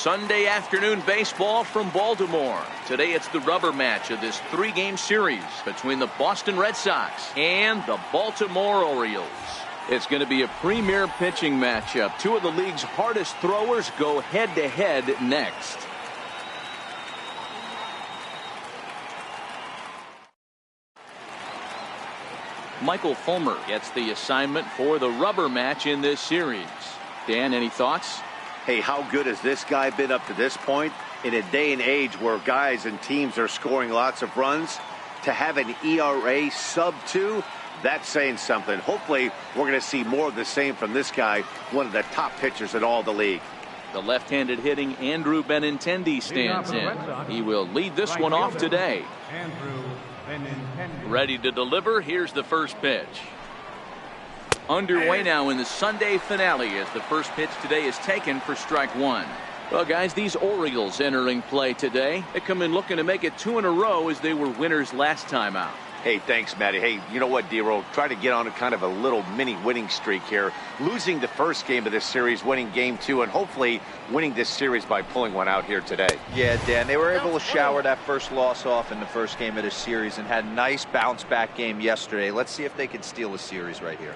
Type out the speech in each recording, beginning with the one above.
Sunday afternoon baseball from Baltimore. Today it's the rubber match of this 3-game series between the Boston Red Sox and the Baltimore Orioles. It's going to be a premier pitching matchup. Two of the league's hardest throwers go head-to-head next. Michael Fulmer gets the assignment for the rubber match in this series. Dan, any thoughts? Hey, how good has this guy been up to this point? In a day and age where guys and teams are scoring lots of runs, to have an ERA sub-2, that's saying something. Hopefully, we're going to see more of the same from this guy, one of the top pitchers in all the league. The left-handed hitting Andrew Benintendi stands in. He will lead this one off today. Ready to deliver. Here's the first pitch. Underway now in the Sunday finale as the first pitch today is taken for strike one. Well, guys, these Orioles entering play today. They come in looking to make it 2 in a row as they were winners last time out. Hey, thanks, Matty. Hey, you know what, D-Roll? Try to get on a kind of a little mini winning streak here. Losing the first game of this series, winning game 2, and hopefully winning this series by pulling one out here today. Yeah, Dan, they were able to shower that first loss off in the first game of this series and had a nice bounce-back game yesterday. Let's see if they can steal a series right here.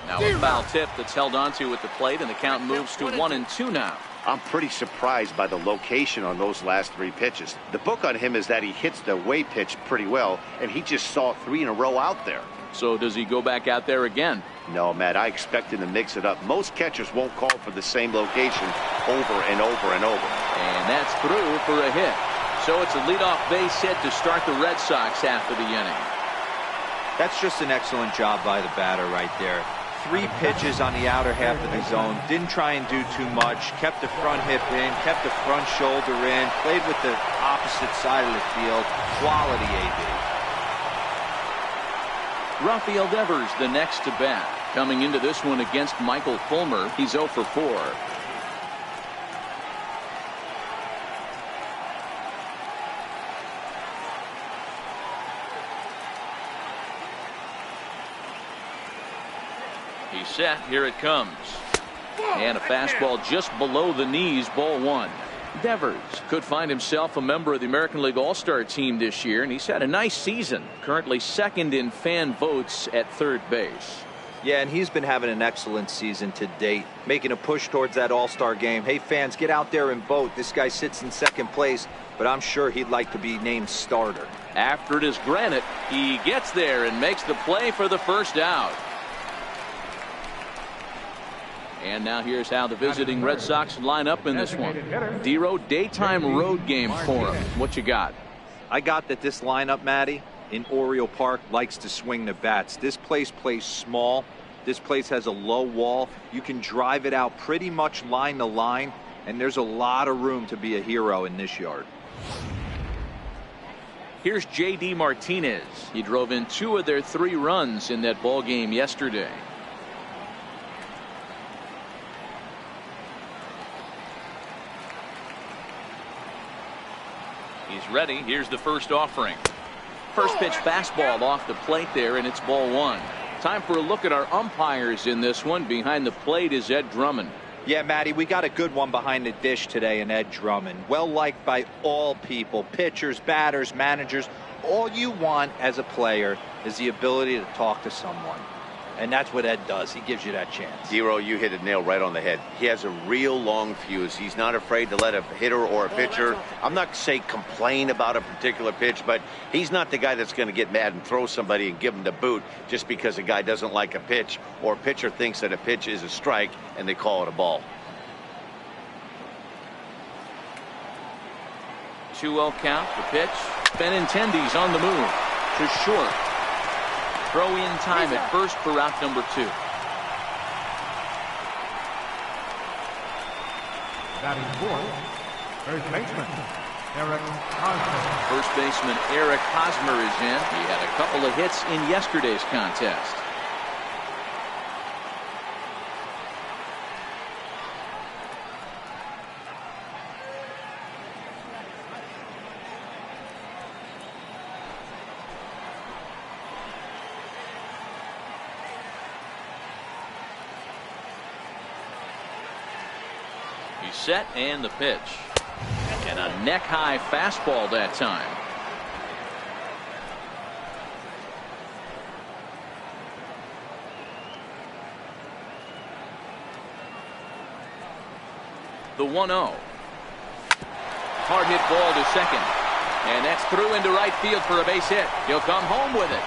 Now a foul tip that's held onto at the plate, and the count moves to 1-2 now. I'm pretty surprised by the location on those last 3 pitches. The book on him is that he hits the away pitch pretty well, and he just saw 3 in a row out there. So does he go back out there again? No, Matt, I expect him to mix it up. Most catchers won't call for the same location over and over and over. And that's through for a hit. So it's a leadoff base hit to start the Red Sox half of the inning. That's just an excellent job by the batter right there. 3 pitches on the outer half of the zone. Didn't try and do too much. Kept the front hip in. Kept the front shoulder in. Played with the opposite side of the field. Quality AB. Rafael Devers the next to bat. Coming into this one against Michael Fulmer. He's 0 for 4. He's set. Here it comes. And a fastball just below the knees. Ball 1. Devers could find himself a member of the American League All-Star team this year, and he's had a nice season. Currently second in fan votes at third base. Yeah, and he's been having an excellent season to date, making a push towards that All-Star game. Hey, fans, get out there and vote. This guy sits in second place, but I'm sure he'd like to be named starter. After it is granted, he gets there and makes the play for the first out. And now here's how the visiting Red Sox line up in this one. D-Row, daytime road game for him. What you got? I got that this lineup, Matty, in Oriole Park likes to swing the bats. This place plays small. This place has a low wall. You can drive it out pretty much line to line, and there's a lot of room to be a hero in this yard. Here's J.D. Martinez. He drove in 2 of their 3 runs in that ball game yesterday. He's ready. Here's the first offering. First pitch fastball off the plate there, and it's ball 1. Time for a look at our umpires in this one. Behind the plate is Ed Drummond. Yeah, Matty, we got a good one behind the dish today in Ed Drummond. Well liked by all people, pitchers, batters, managers. All you want as a player is the ability to talk to someone. And that's what Ed does. He gives you that chance. Zero, you hit a nail right on the head. He has a real long fuse. He's not afraid to let a hitter or a pitcher, I'm not saying complain about a particular pitch, but he's not the guy that's going to get mad and throw somebody and give him the boot just because a guy doesn't like a pitch or a pitcher thinks that a pitch is a strike and they call it a ball. 2-0 count. The pitch. Benintendi's on the move to short. Throw in time at first for route number 2. Batting fourth, first baseman Eric Hosmer. First baseman Eric Hosmer is in. He had a couple of hits in yesterday's contest. He's set and the pitch. And a neck-high fastball that time. The 1-0. Hard hit ball to second. And that's through into right field for a base hit. He'll come home with it.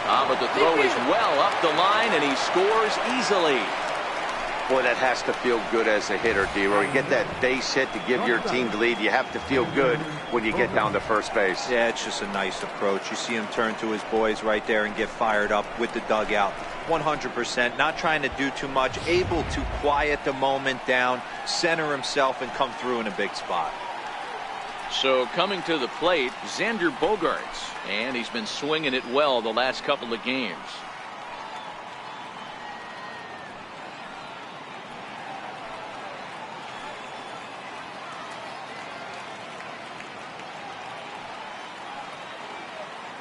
But the throw is well up the line, and he scores easily. Boy, that has to feel good as a hitter, D-Roy. You get that base hit to give your team the lead. You have to feel good when you get down to first base. Yeah, it's just a nice approach. You see him turn to his boys right there and get fired up with the dugout. 100%, not trying to do too much, able to quiet the moment down, center himself, and come through in a big spot. So coming to the plate, Xander Bogaerts, and he's been swinging it well the last couple of games.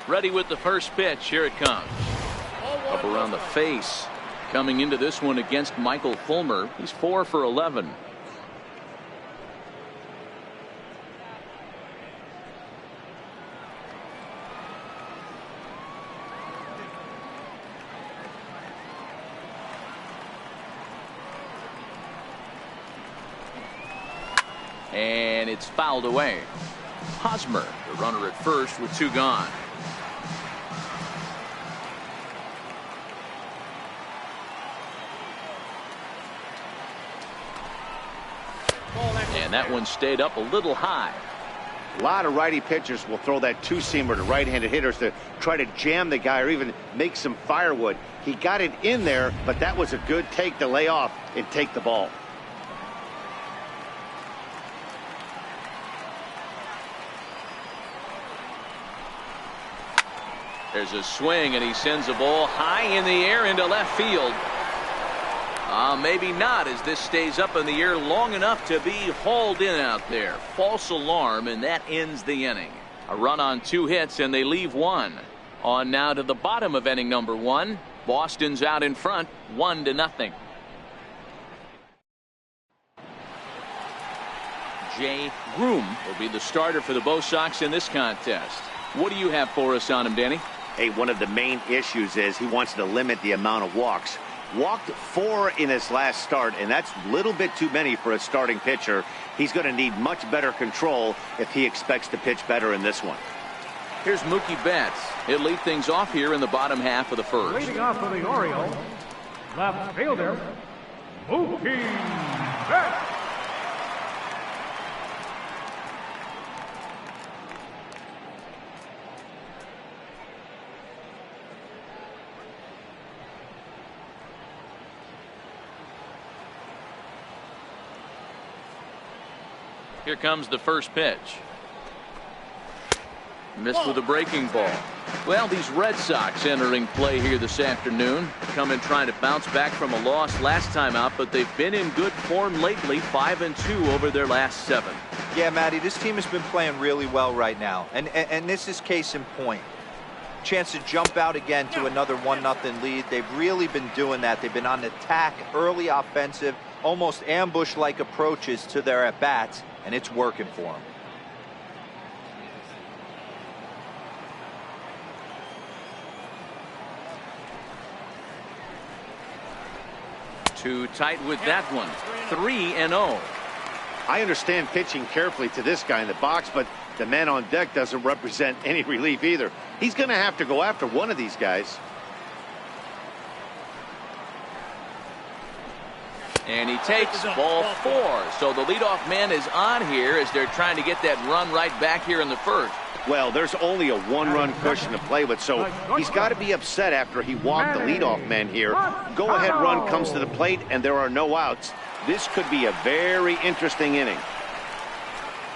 Ready with the first pitch. Here it comes. Up around the face. Coming into this one against Michael Fulmer. He's 4 for 11. And it's fouled away. Hosmer, the runner at first with 2 gone. And that one stayed up a little high. A lot of righty pitchers will throw that two-seamer to right-handed hitters to try to jam the guy or even make some firewood. He got it in there, but that was a good take to lay off and take the ball. There's a swing, and he sends a ball high in the air into left field. Maybe not, as this stays up in the air long enough to be hauled in out there. False alarm, and that ends the inning. A run on 2 hits, and they leave 1. On now to the bottom of inning number 1. Boston's out in front, 1-0. Jay Groom will be the starter for the Bo Sox in this contest. What do you have for us on him, Danny? Hey, one of the main issues is he wants to limit the amount of walks. Walked 4 in his last start, and that's a little bit too many for a starting pitcher. He's going to need much better control if he expects to pitch better in this one. Here's Mookie Betts. He'll lead things off here in the bottom half of the first. Leading off for the Orioles, left fielder, Mookie Betts. Here comes the first pitch. Missed with a breaking ball. Well, these Red Sox entering play here this afternoon. Coming trying to bounce back from a loss last time out, but they've been in good form lately. 5-2 over their last 7. Yeah, Matty, this team has been playing really well right now. And this is case in point. Chance to jump out again to another 1-0 lead. They've really been doing that. They've been on attack, early offensive, almost ambush-like approaches to their at-bats, and it's working for them. Too tight with that one. 3-0. I understand pitching carefully to this guy in the box, but the man on deck doesn't represent any relief either. He's going to have to go after one of these guys. And he takes ball 4. So the leadoff man is on here as they're trying to get that run right back here in the first. Well, there's only a 1-run cushion to play with, so he's got to be upset after he walked the leadoff man here. Go-ahead run comes to the plate, and there are no outs. This could be a very interesting inning.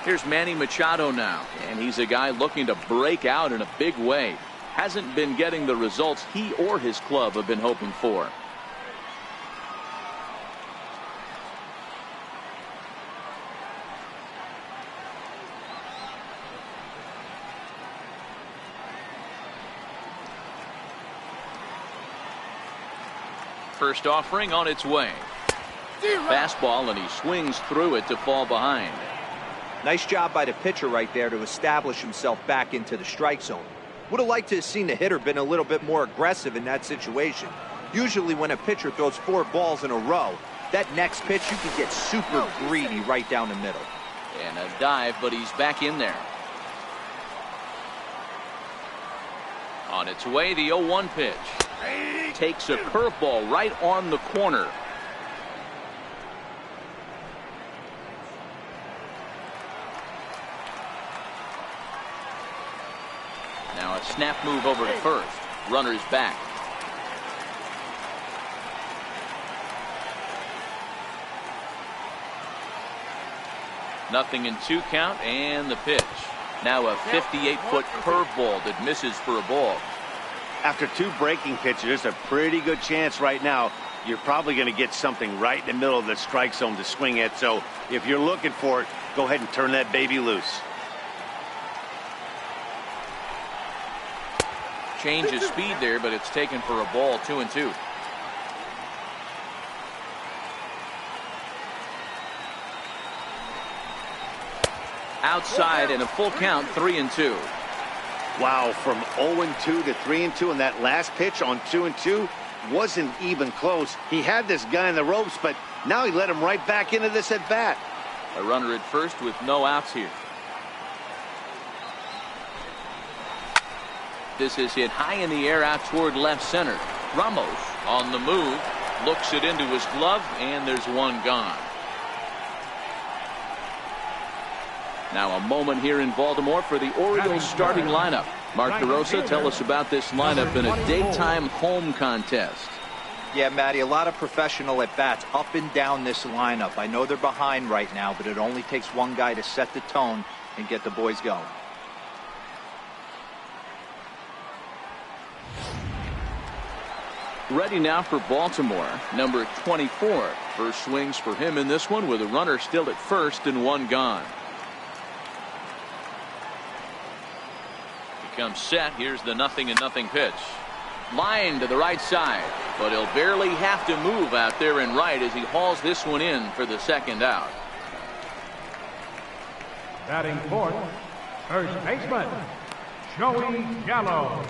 Here's Manny Machado now, and he's a guy looking to break out in a big way. Hasn't been getting the results he or his club have been hoping for. First offering on its way. Fastball, and he swings through it to fall behind. Nice job by the pitcher right there to establish himself back into the strike zone. Would have liked to have seen the hitter been a little bit more aggressive in that situation. Usually when a pitcher throws 4 balls in a row, that next pitch you can get super greedy right down the middle. And a dive, but he's back in there. On its way, the 0-1 pitch. Takes a curveball right on the corner. Now a snap move over to first. Runner's back. Nothing in 2 count, and the pitch. Now a 58-foot curveball that misses for a ball. After 2 breaking pitches, there's a pretty good chance right now you're probably going to get something right in the middle of the strike zone to swing at. So if you're looking for it, go ahead and turn that baby loose. Change of speed there, but it's taken for a ball. 2-2. Outside and a full count. 3-2. Wow, from 0-2 to 3-2, and that last pitch on 2-2 wasn't even close. He had this guy in the ropes, but now he let him right back into this at bat. A runner at first with no outs here. This is hit high in the air out toward left center. Ramos on the move, looks it into his glove, and there's one gone. Now a moment here in Baltimore for the Orioles starting lineup. Mark DeRosa, tell us about this lineup in a daytime home contest. Yeah, Matty, a lot of professional at-bats up and down this lineup. I know they're behind right now, but it only takes one guy to set the tone and get the boys going. Ready now for Baltimore, number 24. First swings for him in this one with a runner still at first and one gone. He comes set. Here's the 0-0 pitch. Line to the right side, but he'll barely have to move out there in right as he hauls this one in for the second out. Batting fourth, first baseman, Joey Gallo.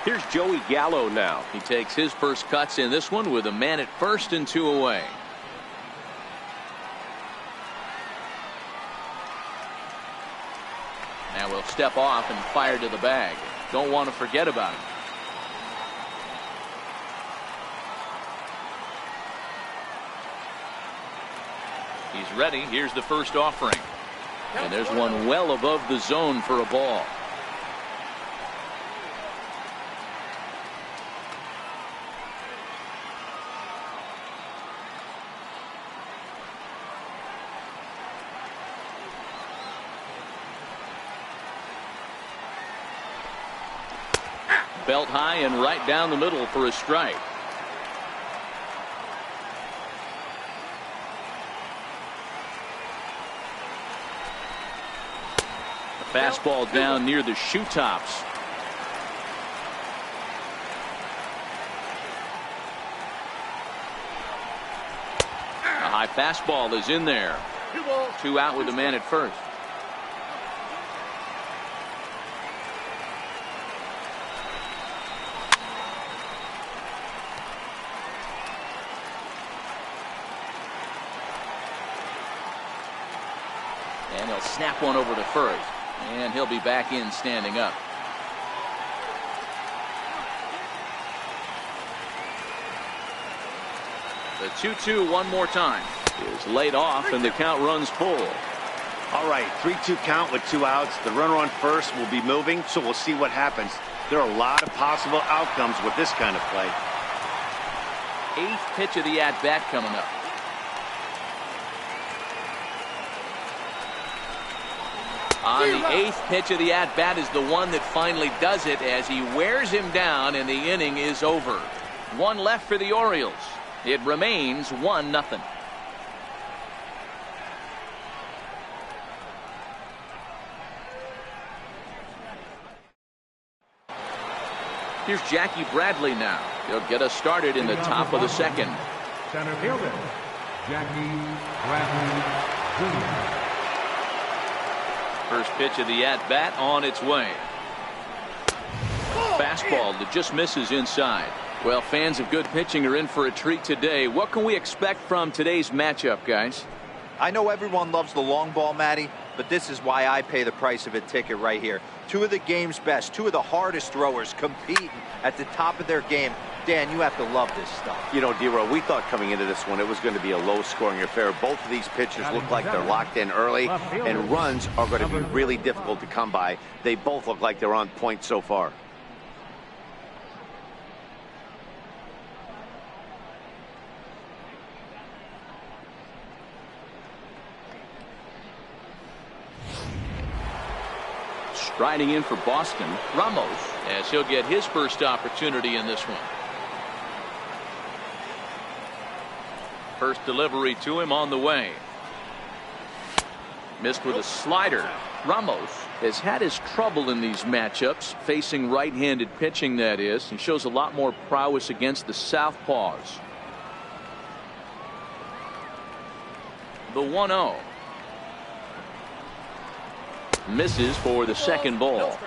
Here's Joey Gallo now. He takes his first cuts in this one with a man at first and 2 away. Now we'll step off and fire to the bag. Don't want to forget about him. He's ready. Here's the first offering. And there's one well above the zone for a ball. Belt high and right down the middle for a strike. A fastball down near the shoe tops. A high fastball is in there. 2 out with a man at first. And he'll snap one over to first. And he'll be back in standing up. The 2-2 one more time is laid off, and the count runs full. All right, 3-2 count with 2 outs. The runner on first will be moving, so we'll see what happens. There are a lot of possible outcomes with this kind of play. 8th pitch of the at-bat coming up. On the 8th pitch of the at-bat is the one that finally does it as he wears him down, and the inning is over. 1 left for the Orioles. It remains 1-0. Here's Jackie Bradley now. He'll get us started in the top of the second. Center fielder, Jackie Bradley Jr. First pitch of the at-bat on its way. Fastball that just misses inside. Well, fans of good pitching are in for a treat today. What can we expect from today's matchup, guys? I know everyone loves the long ball, Matty, but this is why I pay the price of a ticket right here. Two of the game's best, two of the hardest throwers competing at the top of their game. Dan, you have to love this stuff. You know, D-Row, we thought coming into this one it was going to be a low-scoring affair. Both of these pitchers look like they're locked in early, and runs are going to be really difficult to come by. They both look like they're on point so far. Striding in for Boston, Ramos, as he'll get his first opportunity in this one. First delivery to him on the way. Missed with a slider. Ramos has had his trouble in these matchups, facing right-handed pitching, that is. He shows a lot more prowess against the southpaws. The 1-0. Misses for the second ball.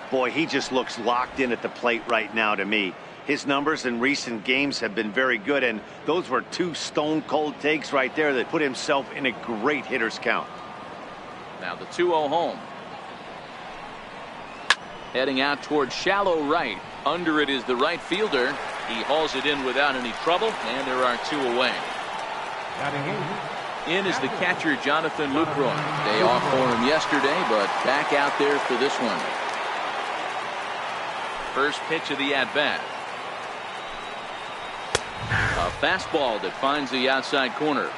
Boy, he just looks locked in at the plate right now to me. His numbers in recent games have been very good, and those were two stone-cold takes right there that put himself in a great hitter's count. Now the 2-0 home. Heading out towards shallow right. Under it is the right fielder. He hauls it in without any trouble, and there are two away. In is the catcher, Jonathan Lucroy. Day off for him yesterday, but back out there for this one. First pitch of the at-bat. A fastball that finds the outside corner.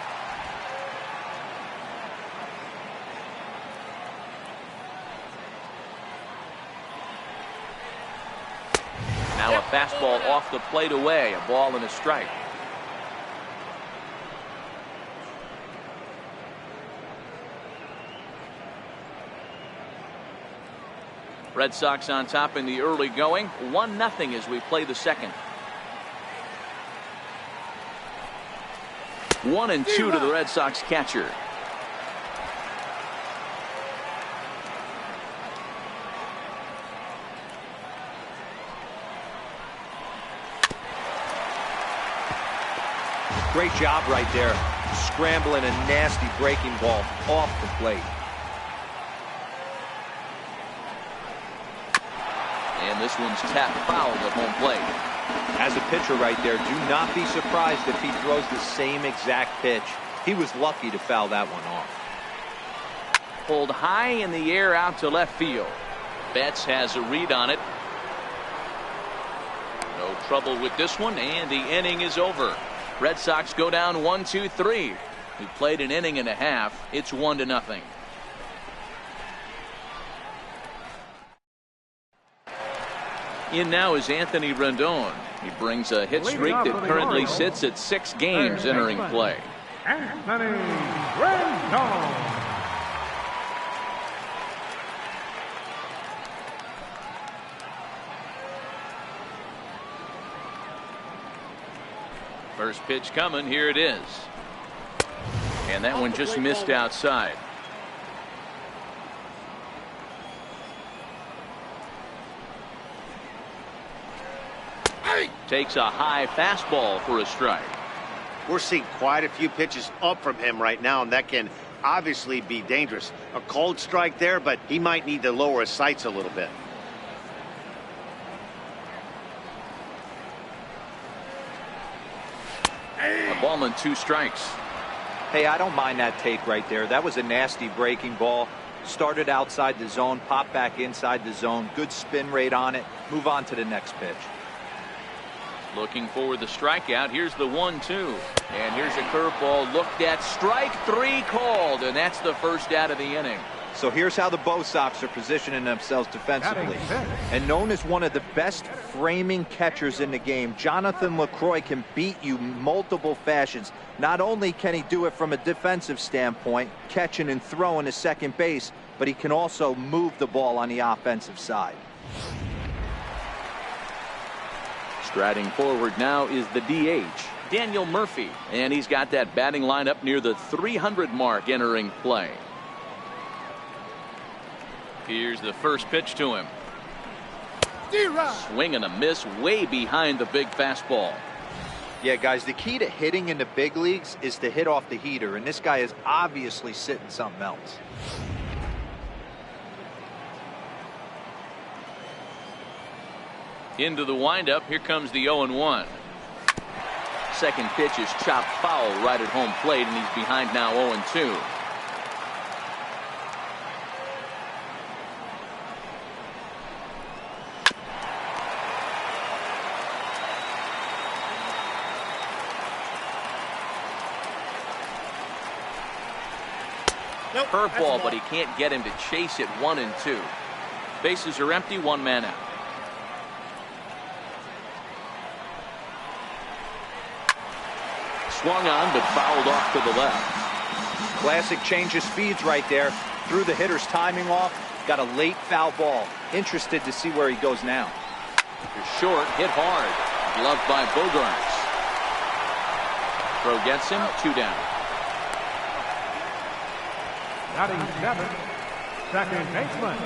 Now a fastball off the plate away. A ball and a strike. Red Sox on top in the early going. 1-0 as we play the second. 1-2 to the Red Sox catcher. Great job right there, scrambling a nasty breaking ball off the plate. And this one's tapped foul at home plate. As a pitcher right there, do not be surprised if he throws the same exact pitch. He was lucky to foul that one off. Pulled high in the air out to left field. Betts has a read on it. No trouble with this one, and the inning is over. Red Sox go down 1-2-3. We played an inning and a half. It's 1-0. In now is Anthony Rendon. He brings a hit streak that currently sits at 6 games entering play. Anthony Rendon. First pitch coming. Here it is. And that one just missed outside. Takes a high fastball for a strike. We're seeing quite a few pitches up from him right now, and that can obviously be dangerous. A cold strike there, but he might need to lower his sights a little bit. A ball and 2 strikes. Hey, I don't mind that take right there. That was a nasty breaking ball. Started outside the zone, popped back inside the zone. Good spin rate on it. Move on to the next pitch. Looking for the strikeout. Here's the 1-2. And here's a curveball looked at. Strike 3 called, and that's the first out of the inning. So here's how the Bo Sox are positioning themselves defensively. And known as one of the best framing catchers in the game, Jonathan Lucroy can beat you multiple fashions. Not only can he do it from a defensive standpoint, catching and throwing to second base, but he can also move the ball on the offensive side. Striding forward now is the DH, Daniel Murphy, and he's got that batting lineup near the 300 mark entering play. Here's the first pitch to him. Swing and a miss way behind the big fastball. Yeah, guys, the key to hitting in the big leagues is to hit off the heater, and this guy is obviously sitting something else. Into the windup. Here comes the 0-1. Second pitch is chopped foul right at home plate, and he's behind now 0-2. Curveball, but he can't get him to chase it. 1-2. Bases are empty. One man out. Swung on, but fouled off to the left. Classic change of speeds right there. Threw the hitter's timing off. Got a late foul ball. Interested to see where he goes now. Short, hit hard. Gloved by Bogarts. Throw gets him. 2 down. Batting 7, second baseman,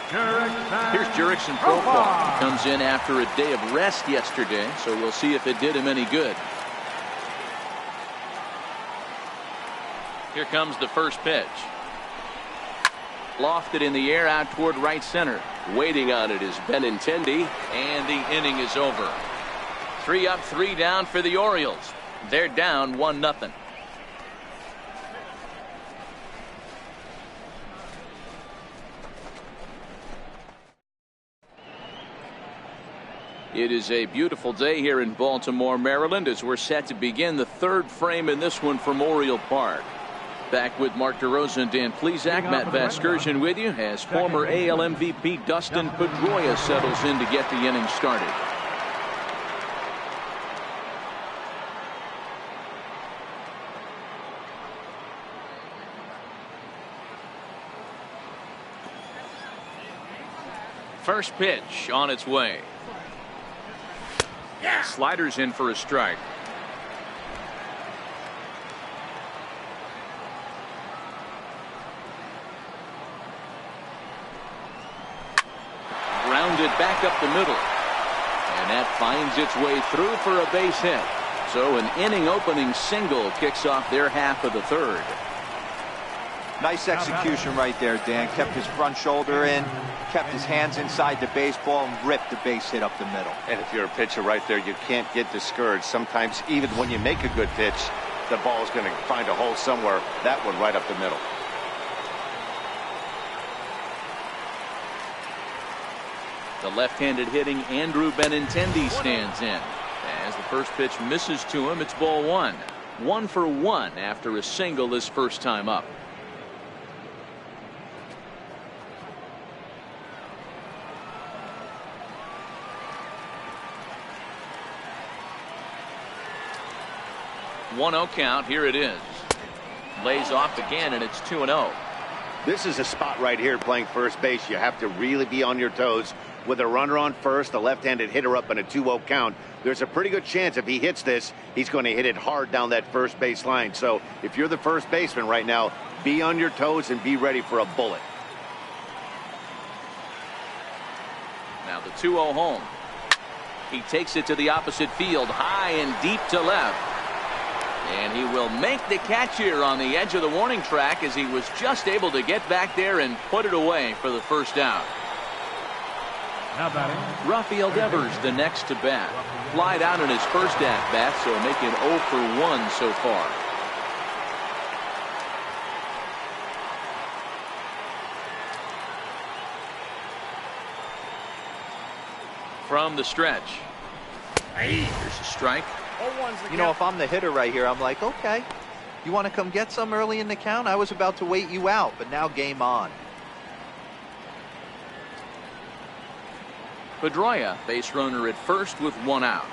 Jurickson. Here's Jurickson Profar. Comes in after a day of rest yesterday, so we'll see if it did him any good. Here comes the first pitch. Lofted in the air out toward right center. Waiting on it is Benintendi, and the inning is over. 3 up, 3 down for the Orioles. They're down 1-0. It is a beautiful day here in Baltimore, Maryland, as we're set to begin the third frame in this one from Oriole Park. Back with Mark DeRosa and Dan Plesac, Matt Vasgersian with you as former AL MVP Dustin Pedroia settles in to get the inning started. First pitch on its way. Sliders in for a strike. Grounded back up the middle. And that finds its way through for a base hit. So an inning opening single kicks off their half of the third. Nice execution right there, Dan. Kept his front shoulder in, kept his hands inside the baseball, and ripped the base hit up the middle. And if you're a pitcher right there, you can't get discouraged. Sometimes even when you make a good pitch, the ball is going to find a hole somewhere. That one right up the middle. The left-handed hitting Andrew Benintendi stands in. As the first pitch misses to him, it's ball 1. 1 for 1 after a single his first time up. One 0 count. Here it is. Lays off again, and it's 2-0. This is a spot right here playing first base. You have to really be on your toes. With a runner on first, a left-handed hitter up in a 2-0 count, there's a pretty good chance if he hits this, he's going to hit it hard down that first base line. So if you're the first baseman right now, be on your toes and be ready for a bullet. Now the 2-0 home. He takes it to the opposite field, high and deep to left. And he will make the catch here on the edge of the warning track as he was just able to get back there and put it away for the first down. Rafael Devers the next to bat. Flied out in his first at bat, so making 0 for 1 so far. From the stretch. There's a strike. You know, if I'm the hitter right here, I'm like, okay, you want to come get some early in the count? I was about to wait you out, but now game on. Pedroia, base runner at first with 1 out.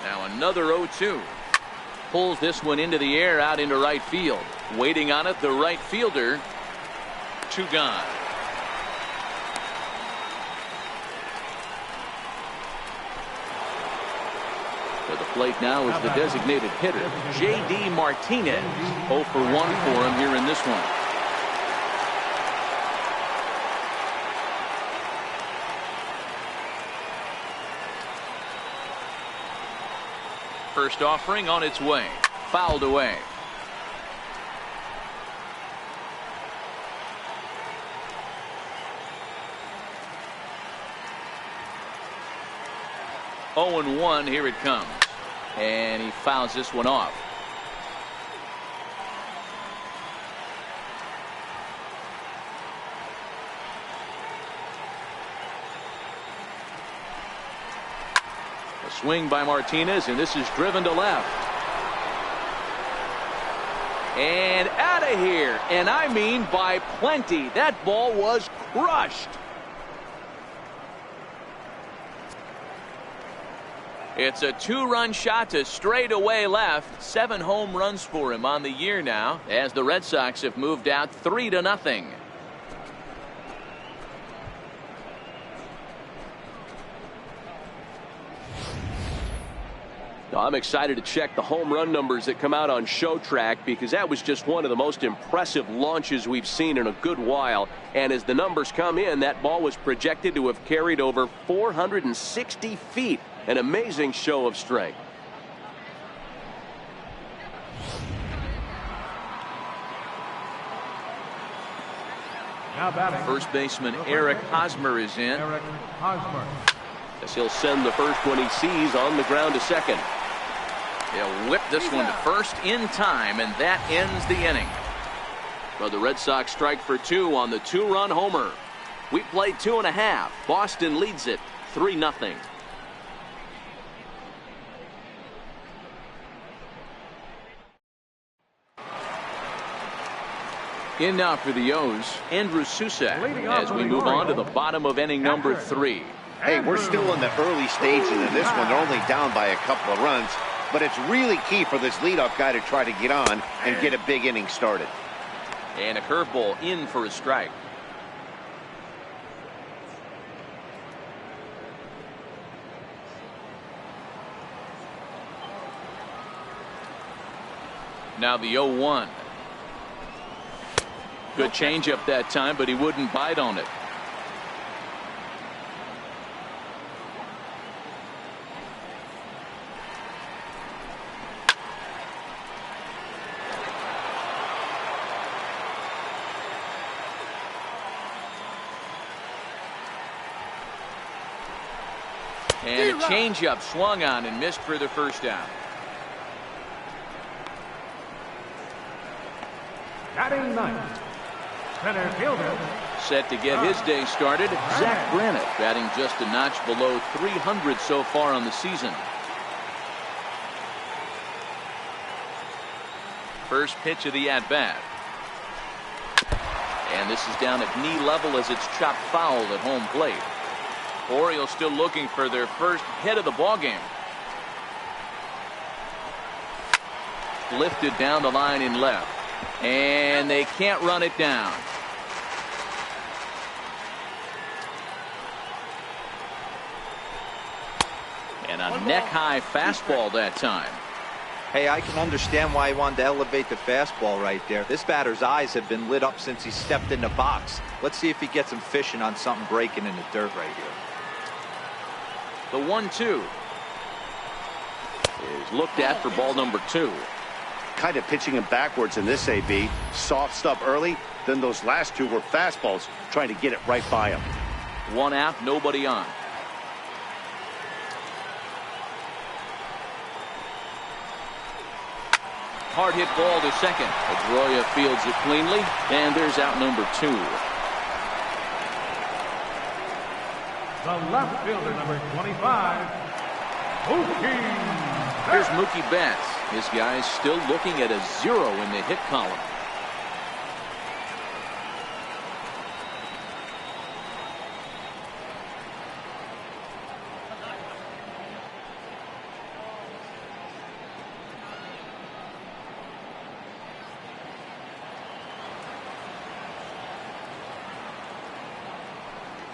Now another 0-2. Pulls this one into the air out into right field. Waiting on it, the right fielder. 2 gone. To the plate now is the designated hitter, J.D. Martinez. 0 for 1 for him here in this one. First offering on its way. Fouled away. Oh and 1, here it comes. And he fouls this one off. A swing by Martinez, and this is driven to left. And out of here. And I mean by plenty. That ball was crushed. It's a 2-run shot to straightaway left. 7 home runs for him on the year now, as the Red Sox have moved out 3-0. I'm excited to check the home run numbers that come out on Showtrack, because that was just one of the most impressive launches we've seen in a good while. And as the numbers come in, that ball was projected to have carried over 460 feet. An amazing show of strength. Now batting. First baseman Eric Hosmer is in. Eric Hosmer. As he'll send the first one he sees on the ground to second. He'll whip this one to first in time, and that ends the inning. Well, the Red Sox strike for 2 on the 2-run homer. We played 2.5. Boston leads it 3-0. In now for the O's, Andrew Susac, as we move on to the bottom of inning number 3. Hey, we're still in the early stages of this one. They're only down by a couple of runs, but it's really key for this leadoff guy to try to get on and get a big inning started. And a curveball in for a strike. Now the 0-1. Good changeup that time, but he wouldn't bite on it. And a changeup swung on and missed for the first out. Batting ninth, center fielder. Set to get his day started, Zach Granite, batting just a notch below 300 so far on the season. First pitch of the at-bat. And this is down at knee level as it's chopped foul at home plate. Orioles still looking for their first hit of the ballgame. Lifted down the line in left. And they can't run it down. And a neck-high fastball that time. Hey, I can understand why he wanted to elevate the fastball right there. This batter's eyes have been lit up since he stepped in the box. Let's see if he gets him fishing on something breaking in the dirt right here. The 1-2 Is looked at for ball number 2. Kind of pitching him backwards in this AB. Soft stuff early, then those last 2 were fastballs, trying to get it right by him. 1 out, nobody on. Hard hit ball to second. Pedroia fields it cleanly, and there's out number 2. The left fielder, number 25, Mookie. Here's Mookie Betts. This guy's still looking at a 0 in the hit column.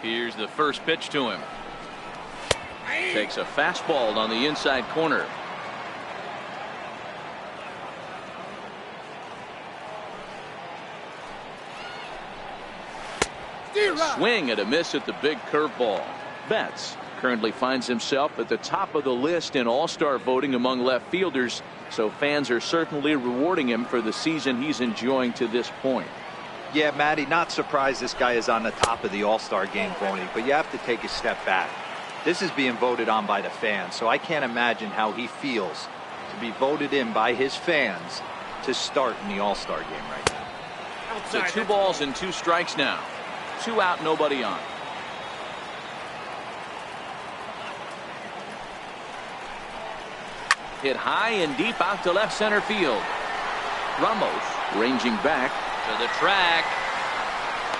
Here's the first pitch to him. Takes a fastball on the inside corner. Swing and a miss at the big curveball. Betts currently finds himself at the top of the list in all-star voting among left fielders, so fans are certainly rewarding him for the season he's enjoying to this point. Yeah, Matty, not surprised this guy is on the top of the all-star game voting, but you have to take a step back. This is being voted on by the fans, so I can't imagine how he feels to be voted in by his fans to start in the all-star game right now. So 2 balls and 2 strikes now. 2 out, nobody on. Hit high and deep out to left center field. Ramos ranging back to the track.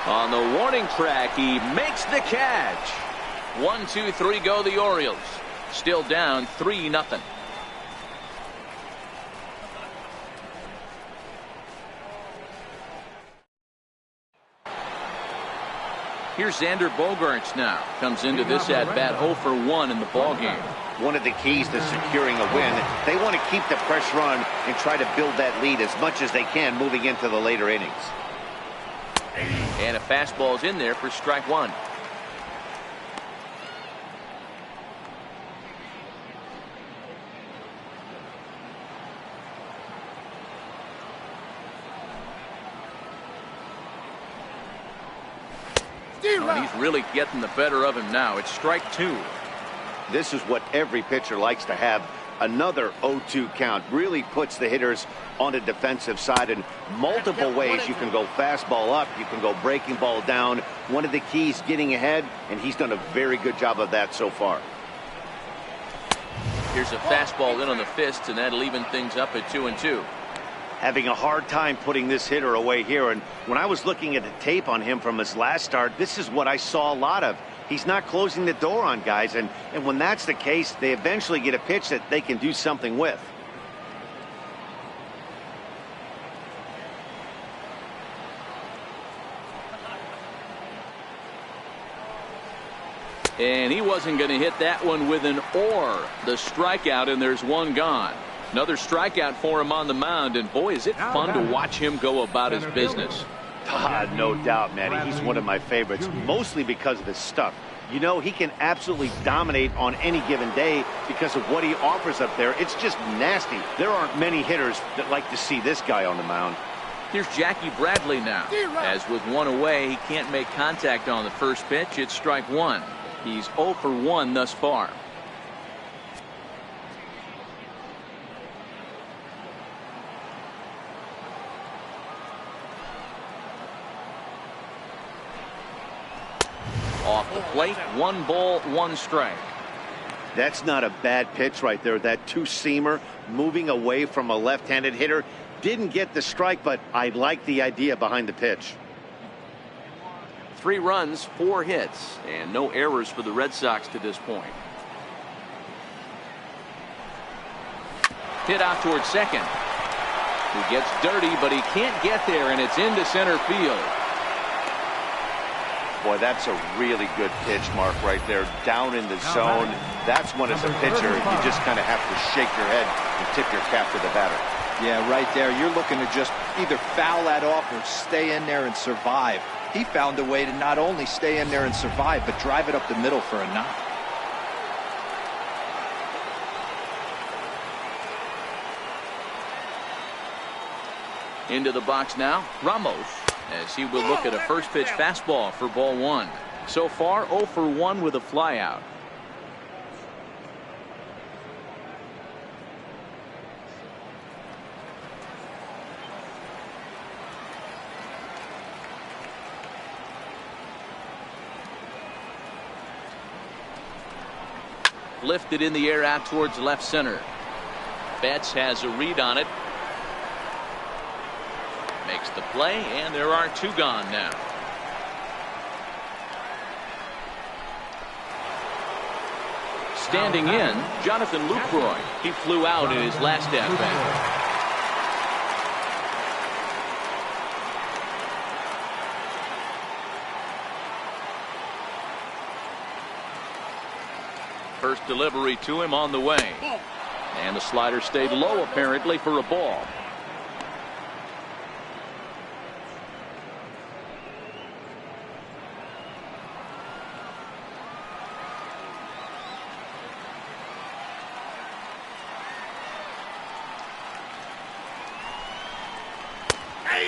On the warning track, he makes the catch. 1, 2, 3 go the Orioles. Still down 3-0. Here's Xander Bogaerts now. Comes into this at bat 0 for 1 in the ballgame. One of the keys to securing a win, they want to keep the pressure on and try to build that lead as much as they can moving into the later innings. And a fastball's in there for strike 1. Oh, he's really getting the better of him now. It's strike 2. This is what every pitcher likes to have. Another 0-2 count really puts the hitters on the defensive side in multiple ways. You can go fastball up, you can go breaking ball down. One of the keys, getting ahead, and he's done a very good job of that so far. Here's a fastball in on the fists, and that'll even things up at 2-2. Having a hard time putting this hitter away here, and when I was looking at the tape on him from his last start, this is what I saw a lot of. He's not closing the door on guys, and when that's the case, they eventually get a pitch that they can do something with. And he wasn't going to hit that one with an or. The strikeout, and there's 1 gone. Another strikeout for him on the mound, and boy, is it fun to watch him go about his business. No doubt, Matty. He's one of my favorites, mostly because of his stuff. You know, he can absolutely dominate on any given day because of what he offers up there. It's just nasty. There aren't many hitters that like to see this guy on the mound. Here's Jackie Bradley now. As with 1 away, he can't make contact on the first pitch. It's strike 1. He's 0 for 1 thus far. Off the plate, 1 ball, 1 strike. That's not a bad pitch right there. That 2-seamer moving away from a left-handed hitter. Didn't get the strike, but I like the idea behind the pitch. 3 runs, 4 hits, and no errors for the Red Sox to this point. Hit out towards second. He gets dirty, but he can't get there, and it's into center field. Boy, that's a really good pitch, Mark, right there. Down in the zone. That's when, as a pitcher, you just kind of have to shake your head and tip your cap to the batter. Yeah, right there. You're looking to just either foul that off or stay in there and survive. He found a way to not only stay in there and survive, but drive it up the middle for a knock. Into the box now, Ramos, as he will look at a first pitch fastball for ball 1. So far 0 for 1 with a flyout. Lifted in the air out towards left center. Betts has a read on it. Makes the play, and there are 2 gone now. Standing in, Jonathan Lucroy. He flew out in his last at-bat. First delivery to him on the way. And the slider stayed low apparently for a ball.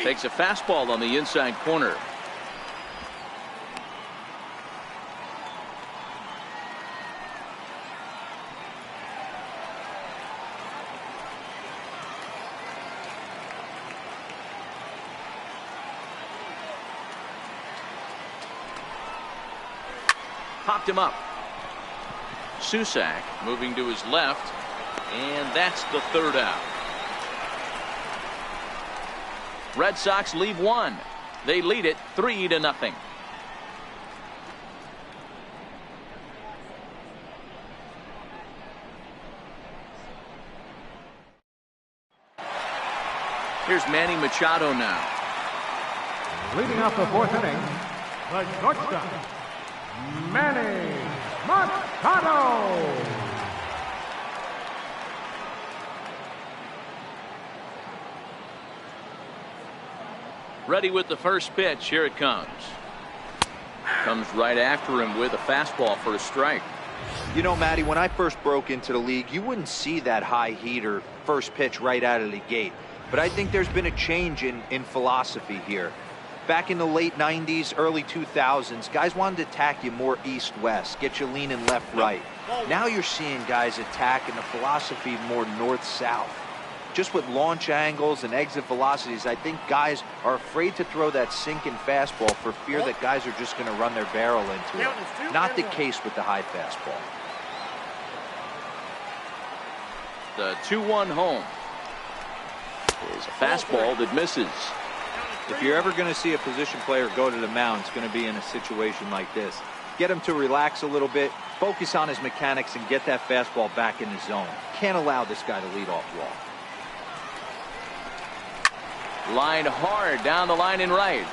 Takes a fastball on the inside corner. Popped him up. Susac moving to his left, and that's the third out. Red Sox leave one. They lead it 3-0. Here's Manny Machado now. Leading off the fourth inning, the shortstop, Manny Machado. Ready with the first pitch. Here it comes. Comes right after him with a fastball for a strike. You know, Matty, when I first broke into the league, you wouldn't see that high heater first pitch right out of the gate. But I think there's been a change in philosophy here. Back in the late 90s, early 2000s, guys wanted to attack you more east-west, get you leaning left-right. Now you're seeing guys attack in the philosophy more north-south. Just with launch angles and exit velocities, I think guys are afraid to throw that sinking fastball for fear that guys are just going to run their barrel into it. Not the case with the high fastball. The 2-1 home is a fastball that misses. If you're ever going to see a position player go to the mound, it's going to be in a situation like this. Get him to relax a little bit, focus on his mechanics, and get that fastball back in the zone. Can't allow this guy to lead off wall. Line hard down the line and right.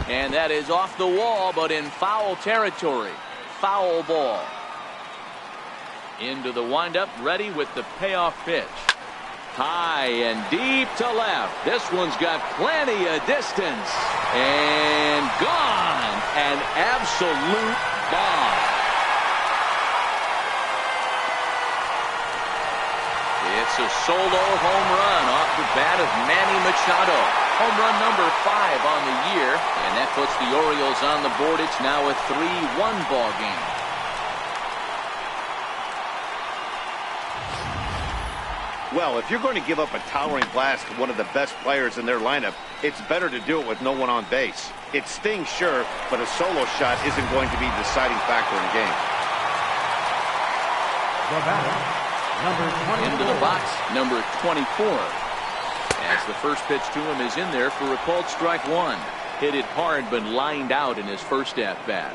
And that is off the wall, but in foul territory. Foul ball. Into the windup, ready with the payoff pitch. High and deep to left. This one's got plenty of distance. And gone. An absolute bomb. It's a solo home run off the bat of Manny Machado. Home run number 5 on the year, and that puts the Orioles on the board. It's now a 3-1 ball game. Well, if you're going to give up a towering blast to one of the best players in their lineup, it's better to do it with no one on base. It stings, sure, but a solo shot isn't going to be the deciding factor in the game. The batter, number 24. Into the box, number 24. As the first pitch to him is in there for a called strike one. Hit it hard, but lined out in his first at-bat.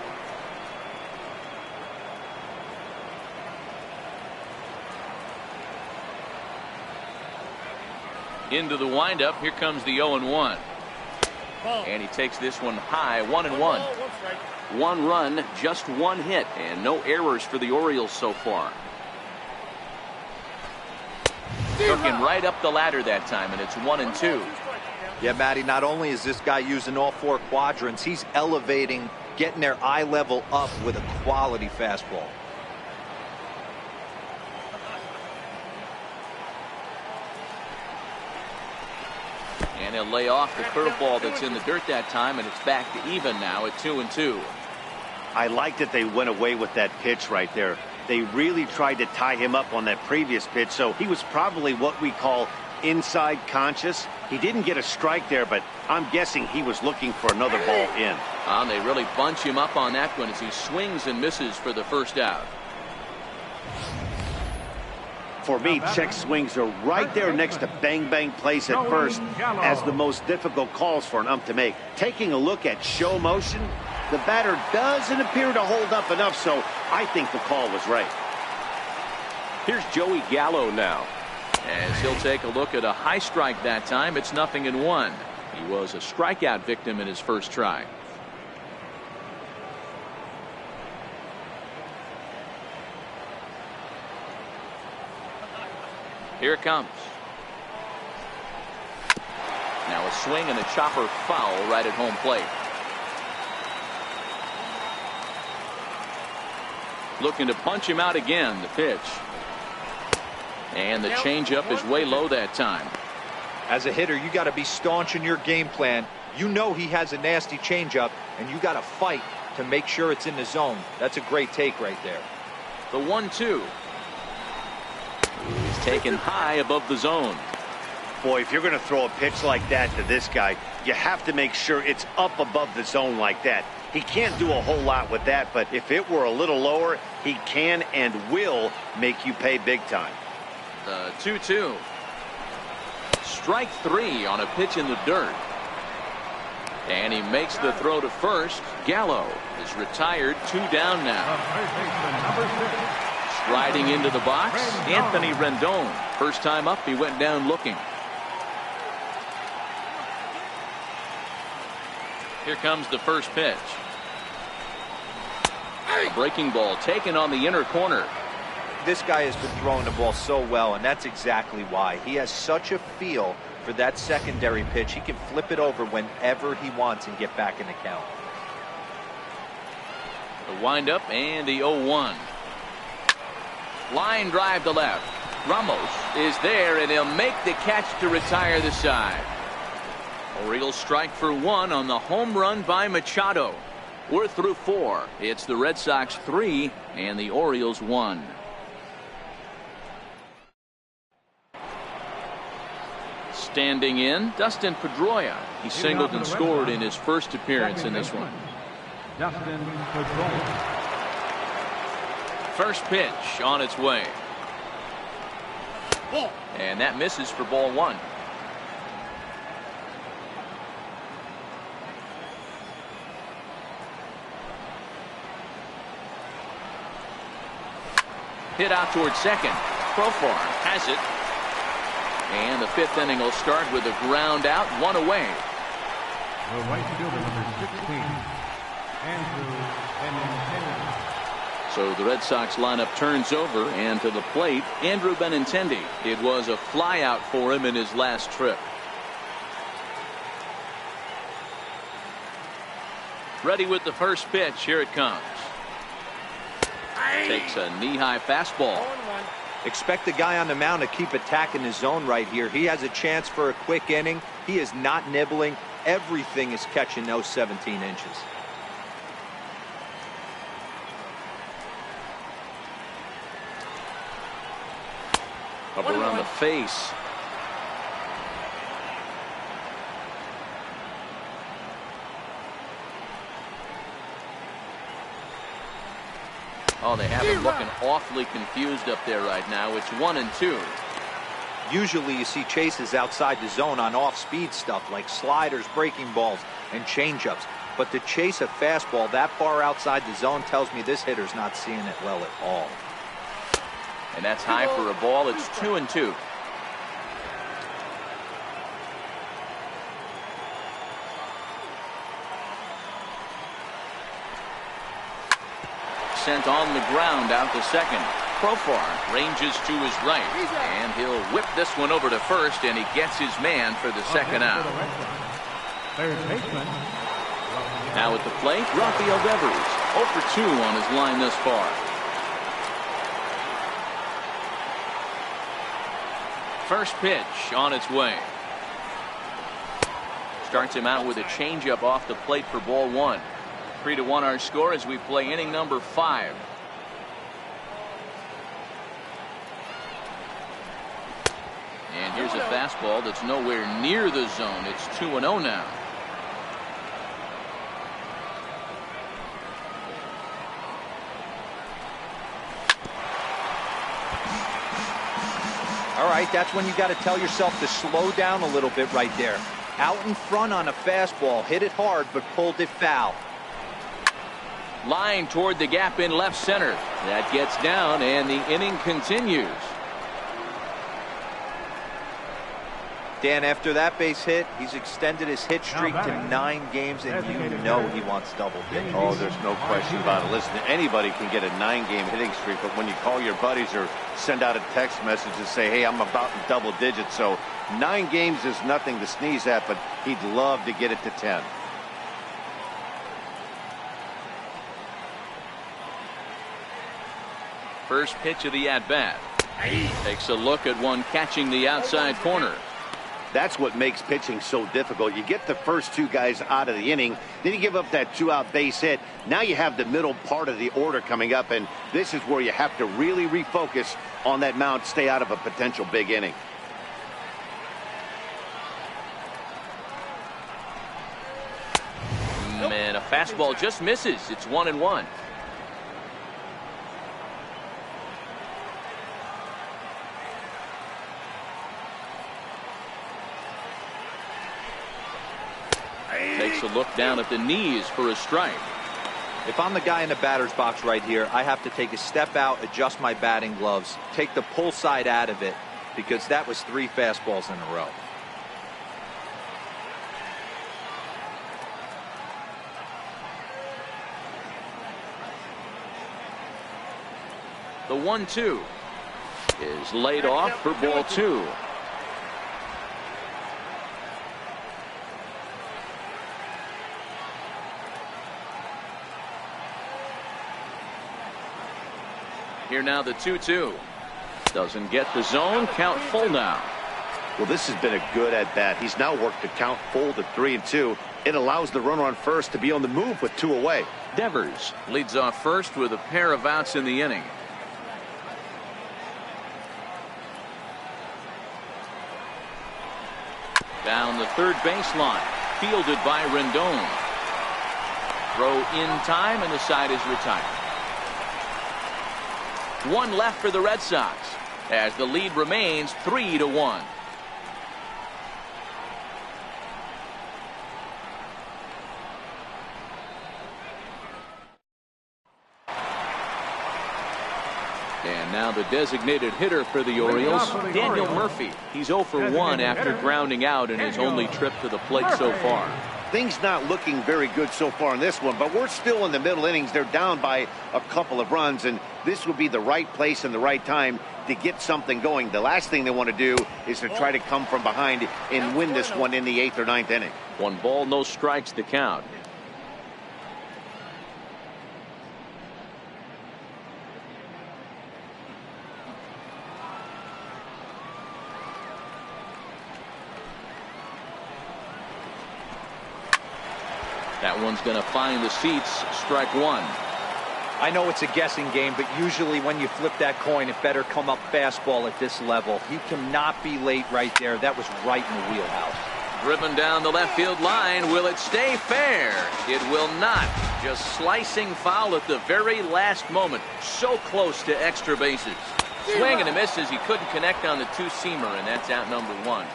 Into the windup. Here comes the 0-1. And he takes this one high, 1-1. 1 run, just 1 hit, and no errors for the Orioles so far. Took him right up the ladder that time, and it's 1-2. Yeah, Matty, not only is this guy using all 4 quadrants, he's elevating, getting their eye level up with a quality fastball. And he'll lay off the curveball that's in the dirt that time, and it's back to even now at 2-2. I like that they went away with that pitch right there. They really tried to tie him up on that previous pitch, so he was probably what we call inside conscious. He didn't get a strike there, but I'm guessing he was looking for another ball in. They really bunch him up on that one as he swings and misses for the first out. For me, check swings are right there next to bang-bang plays at first as the most difficult calls for an ump to make. Taking a look at show motion, the batter doesn't appear to hold up enough, so I think the call was right. Here's Joey Gallo now. As he'll take a look at a high strike that time, it's 0-1. He was a strikeout victim in his first try. Here it comes. Now a swing and a chopper foul right at home plate. Looking to punch him out again. The pitch. And the changeup is way low that time. As a hitter, you got to be staunch in your game plan. You know he has a nasty changeup, and you got to fight to make sure it's in the zone. That's a great take right there. The 1-2. He's taken high above the zone. Boy, if you're going to throw a pitch like that to this guy, you have to make sure it's up above the zone like that. He can't do a whole lot with that, but if it were a little lower, he can and will make you pay big time. The 2-2. Strike 3 on a pitch in the dirt. And he makes the throw to first. Gallo is retired. 2 down now. Striding into the box, Anthony Rendon. First time up, he went down looking. Here comes the first pitch. A breaking ball taken on the inner corner. This guy has been throwing the ball so well, and that's exactly why. He has such a feel for that secondary pitch. He can flip it over whenever he wants and get back in the count. The windup and the 0-1. Line drive to left. Ramos is there, and he'll make the catch to retire the side. Orioles strike for 1 on the home run by Machado. We're through 4. It's the Red Sox 3 and the Orioles 1. Standing in, Dustin Pedroia. He singled and scored in his first appearance in this one. Dustin Pedroia. First pitch on its way. And that misses for ball 1. Hit out towards second. Profar has it. And the 5th inning will start with a ground out, 1 away. The right fielder, number 16, Andrew Benintendi. So the Red Sox lineup turns over, and to the plate, Andrew Benintendi. It was a flyout for him in his last trip. Ready with the first pitch. Here it comes. Takes a knee-high fastball. Expect the guy on the mound to keep attacking his zone right here. He has a chance for a quick inning. He is not nibbling. Everything is catching those 17 inches. Up around the face. Oh, they have him looking awfully confused up there right now. It's 1-2. Usually you see chases outside the zone on off-speed stuff like sliders, breaking balls, and changeups. But to chase a fastball that far outside the zone tells me this hitter's not seeing it well at all. And that's high for a ball. It's 2-2. Sent on the ground out to second. Profar ranges to his right, and he'll whip this one over to first, and he gets his man for the second out. Now at the plate, Rafael Devers, 0 for 2 on his line thus far. First pitch on its way. Starts him out with a changeup off the plate for ball 1. 3-1 our score as we play inning number 5. And here's a fastball that's nowhere near the zone. It's 2-0 now. All right, that's when you got to tell yourself to slow down a little bit right there. Out in front on a fastball, hit it hard, but pulled it foul. Line toward the gap in left center. That gets down, and the inning continues. Dan, after that base hit, he's extended his hit streak to 9 games, and you know he wants double digits. Oh, there's no question about it. Listen, anybody can get a 9-game hitting streak, but when you call your buddies or send out a text message and say, hey, I'm about in double digits, so 9 games is nothing to sneeze at, but he'd love to get it to 10. First pitch of the at-bat. Takes a look at one catching the outside corner. That's what makes pitching so difficult. You get the first 2 guys out of the inning, then you give up that 2-out base hit. Now you have the middle part of the order coming up, and this is where you have to really refocus on that mound, stay out of a potential big inning. And a fastball just misses. It's 1-1. Takes a look down at the knees for a strike. If I'm the guy in the batter's box right here, I have to take a step out, adjust my batting gloves, take the pull side out of it, because that was 3 fastballs in a row. The 1-2 is laid off for ball 2. Here now the 2-2. Doesn't get the zone. Count full now. Well, this has been a good at-bat. He's now worked the count full to 3-2. It allows the runner on first to be on the move with 2 away. Devers leads off first with a pair of outs in the inning. Down the third baseline. Fielded by Rendon. Throw in time, and the side is retired. 1 left for the Red Sox as the lead remains 3-1. And now the designated hitter for the Orioles, Daniel Murphy. He's 0 for 1 after grounding out in his only trip to the plate so far. Things not looking very good so far in this one, but we're still in the middle innings. They're down by a couple of runs, and this would be the right place and the right time to get something going. The last thing they want to do is to try to come from behind and win this one in the 8th or 9th inning. 1 ball, no strikes to count. That one's going to find the seats. Strike 1. I know it's a guessing game, but usually when you flip that coin, it better come up fastball at this level. He cannot be late right there. That was right in the wheelhouse. Driven down the left field line. Will it stay fair? It will not. Just slicing foul at the very last moment. So close to extra bases. Swing and a miss as he couldn't connect on the 2-seamer, and that's out number 1.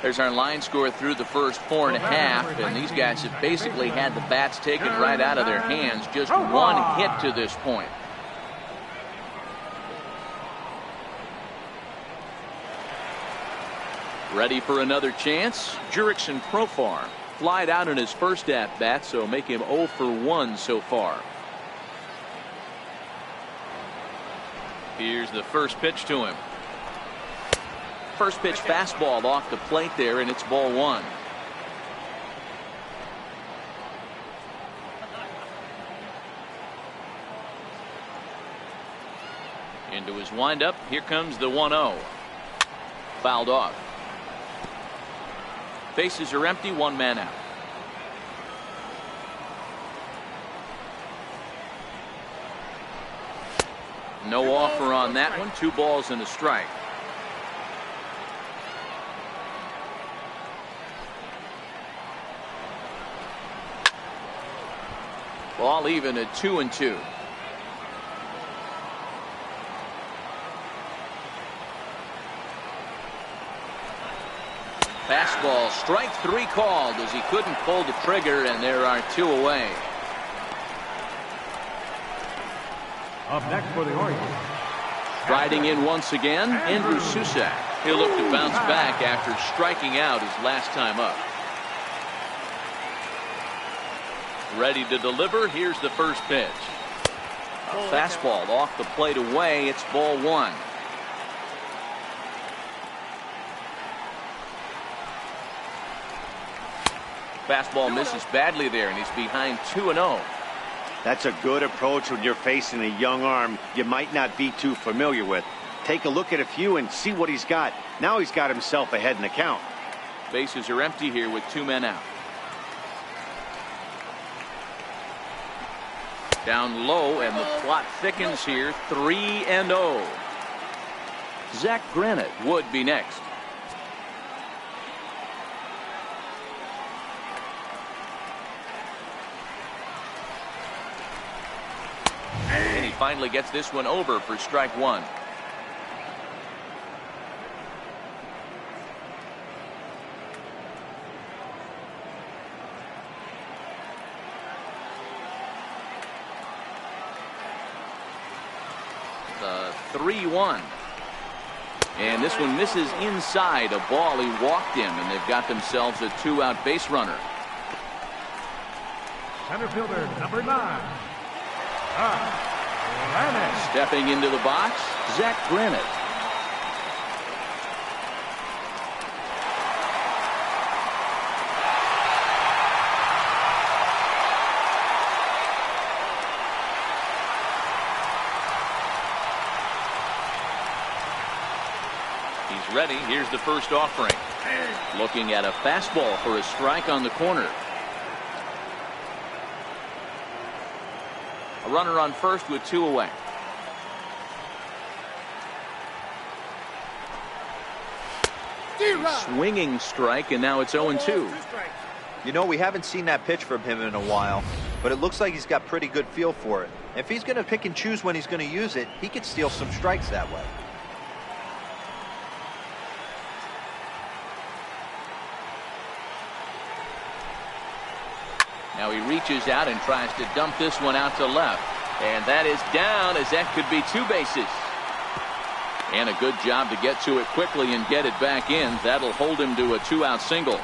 There's our line score through the first 4 1/2, and these guys have basically had the bats taken right out of their hands. Just 1 hit to this point. Ready for another chance? Jurickson Profar flied out in his first at-bat, so make him 0 for 1 so far. Here's the first pitch to him. First pitch fastball off the plate there, and it's ball 1. Into his windup. Here comes the 1-0. Fouled off. Bases are empty. 1 man out. No offer on that one. 2 balls and a strike. Ball even at 2-2. Fastball, strike 3 called as he couldn't pull the trigger, and there are 2 away. Up next for the Orioles, Striding in once again, Andrew Susac. He'll look to bounce back after striking out his last time up. Ready to deliver. Here's the first pitch. A fastball off the plate away. It's ball one. Fastball misses badly there, and he's behind 2-0. That's a good approach when you're facing a young arm you might not be too familiar with. Take a look at a few and see what he's got. Now he's got himself ahead in the count. Bases are empty here with 2 men out. Down low, and the plot thickens here. 3-0. Zach Granite would be next. And he finally gets this one over for strike one. The 3-1. And this one misses inside. A ball he walked him, and they've got themselves a 2-out base runner. Center fielder, number 9. Stepping into the box, Zach Granite. He's ready. Here's the first offering. Looking at a fastball for a strike on the corner. A runner on first with 2 away. Swinging strike, and now it's 0-2. You know, we haven't seen that pitch from him in a while, but it looks like he's got pretty good feel for it. If he's going to pick and choose when he's going to use it, he could steal some strikes that way. Now he reaches out and tries to dump this one out to left. And that is down, as that could be 2 bases. And a good job to get to it quickly and get it back in. That'll hold him to a 2-out single.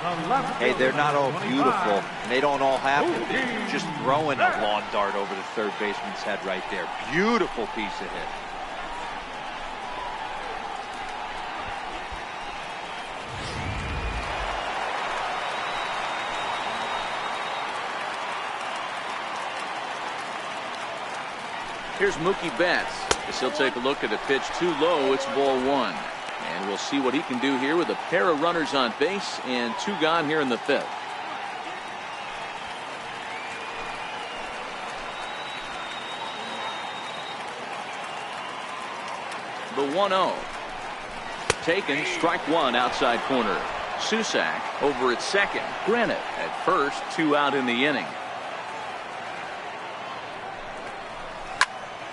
Hey, they're not all beautiful, and they don't all have to be. Just throwing a lawn dart over the third baseman's head right there. Beautiful piece of hit. Here's Mookie Betts. As he'll take a look at a pitch too low. It's ball one. And we'll see what he can do here with a pair of runners on base and 2 gone here in the 5th. The 1-0. Taken, strike one outside corner. Susac over at second. Granite at first. 2 out in the inning.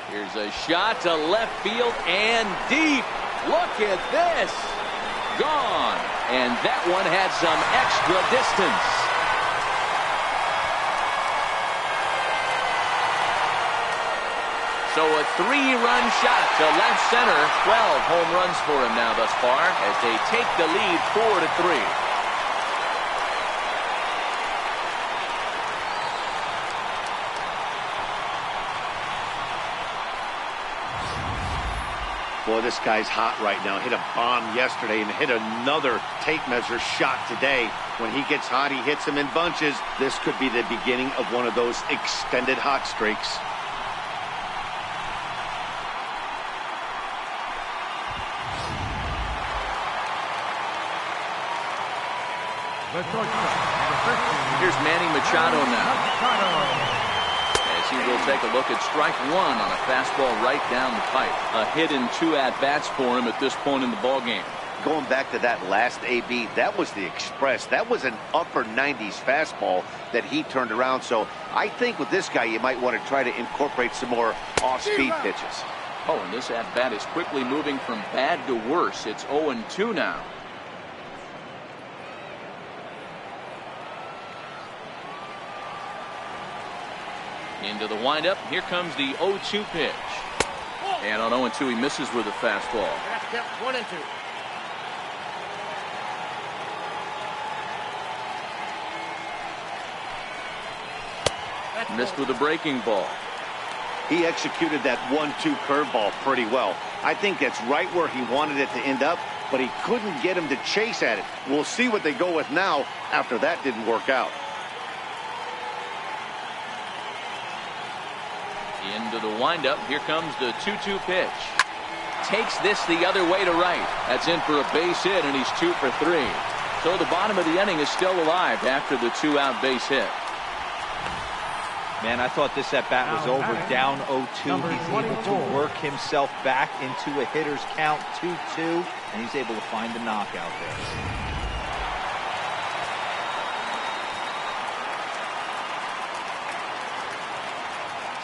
Here's a shot to left field and deep. Look at this. Gone. And that one had some extra distance. So a 3-run shot to left center. 12 home runs for him now thus far as they take the lead 4-3. Boy, this guy's hot right now. Hit a bomb yesterday and hit another tape measure shot today. When he gets hot, he hits them in bunches. This could be the beginning of one of those extended hot streaks. Here's Manny Machado now. He will take a look at strike one on a fastball right down the pipe. A hit and 2 at-bats for him at this point in the ballgame. Going back to that last AB, that was the express. That was an upper 90s fastball that he turned around. So I think with this guy, you might want to try to incorporate some more off-speed pitches. Oh, and this at-bat is quickly moving from bad to worse. It's 0-2 now. Into the windup. Here comes the 0-2 pitch. And on 0-2, he misses with a fastball. That's kept 1-2. Missed with a breaking ball. He executed that 1-2 curveball pretty well. I think that's right where he wanted it to end up, but he couldn't get him to chase at it. We'll see what they go with now after that didn't work out. Into the windup. Here comes the 2-2 pitch. Takes this the other way to right. That's in for a base hit, and he's 2 for 3. So the bottom of the inning is still alive after the 2-out base hit. Man, I thought this at-bat was over. Down 0-2. He's able to work himself back into a hitter's count, 2-2, and he's able to find the knockout there.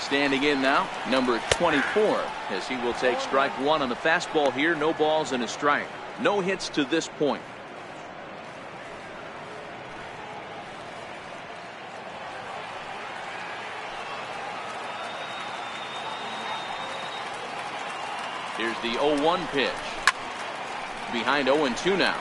Standing in now, number 24, as he will take strike 1 on the fastball here. No balls and a strike. No hits to this point. Here's the 0-1 pitch. Behind 0-2 now.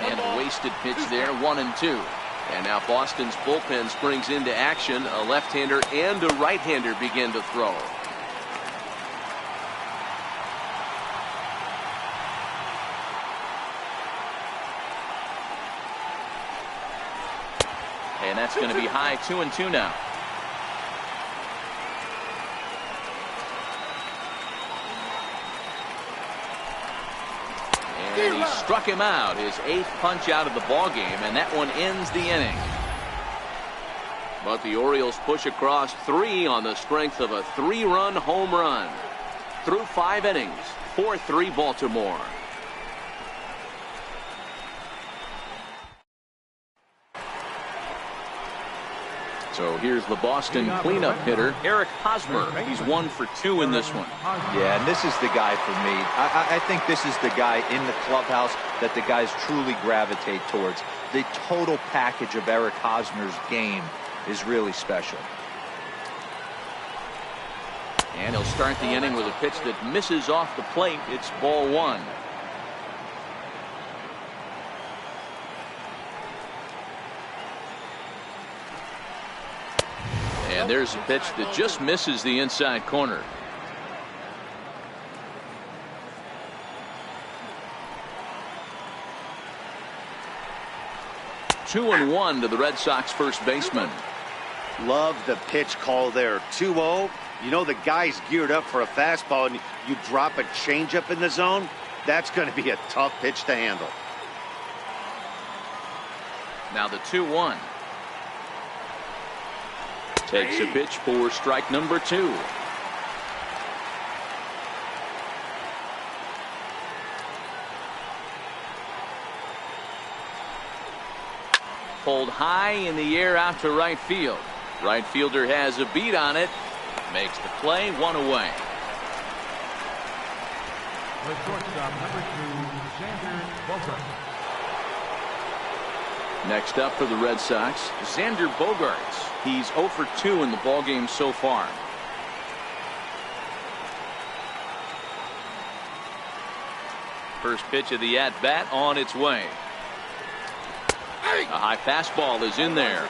And a wasted pitch there, 1-2. And now Boston's bullpen springs into action. A left-hander and a right-hander begin to throw. And that's going to be high, 2-2 now. And he struck him out, his 8th punch out of the ball game, and that one ends the inning. But the Orioles push across 3 on the strength of a 3-run home run. Through 5 innings, 4-3 Baltimore. So here's the Boston cleanup hitter, Eric Hosmer. He's 1 for 2 in this one. Yeah, and this is the guy for me. I think this is the guy in the clubhouse that the guys truly gravitate towards. The total package of Eric Hosmer's game is really special. And he'll start the inning with a pitch that misses off the plate. It's ball 1. And there's a pitch that just misses the inside corner. Two and 1 to the Red Sox first baseman. Love the pitch call there. 2-0. You know the guy's geared up for a fastball, and you drop a changeup in the zone. That's going to be a tough pitch to handle. Now the 2-1. Takes a pitch for strike number 2. Pulled high in the air out to right field. Right fielder has a beat on it. Makes the play, 1 away. The shortstop, number 2, Xander Bogaerts. Next up for the Red Sox, Xander Bogaerts. He's 0 for 2 in the ballgame so far. First pitch of the at-bat on its way. A high fastball is in there.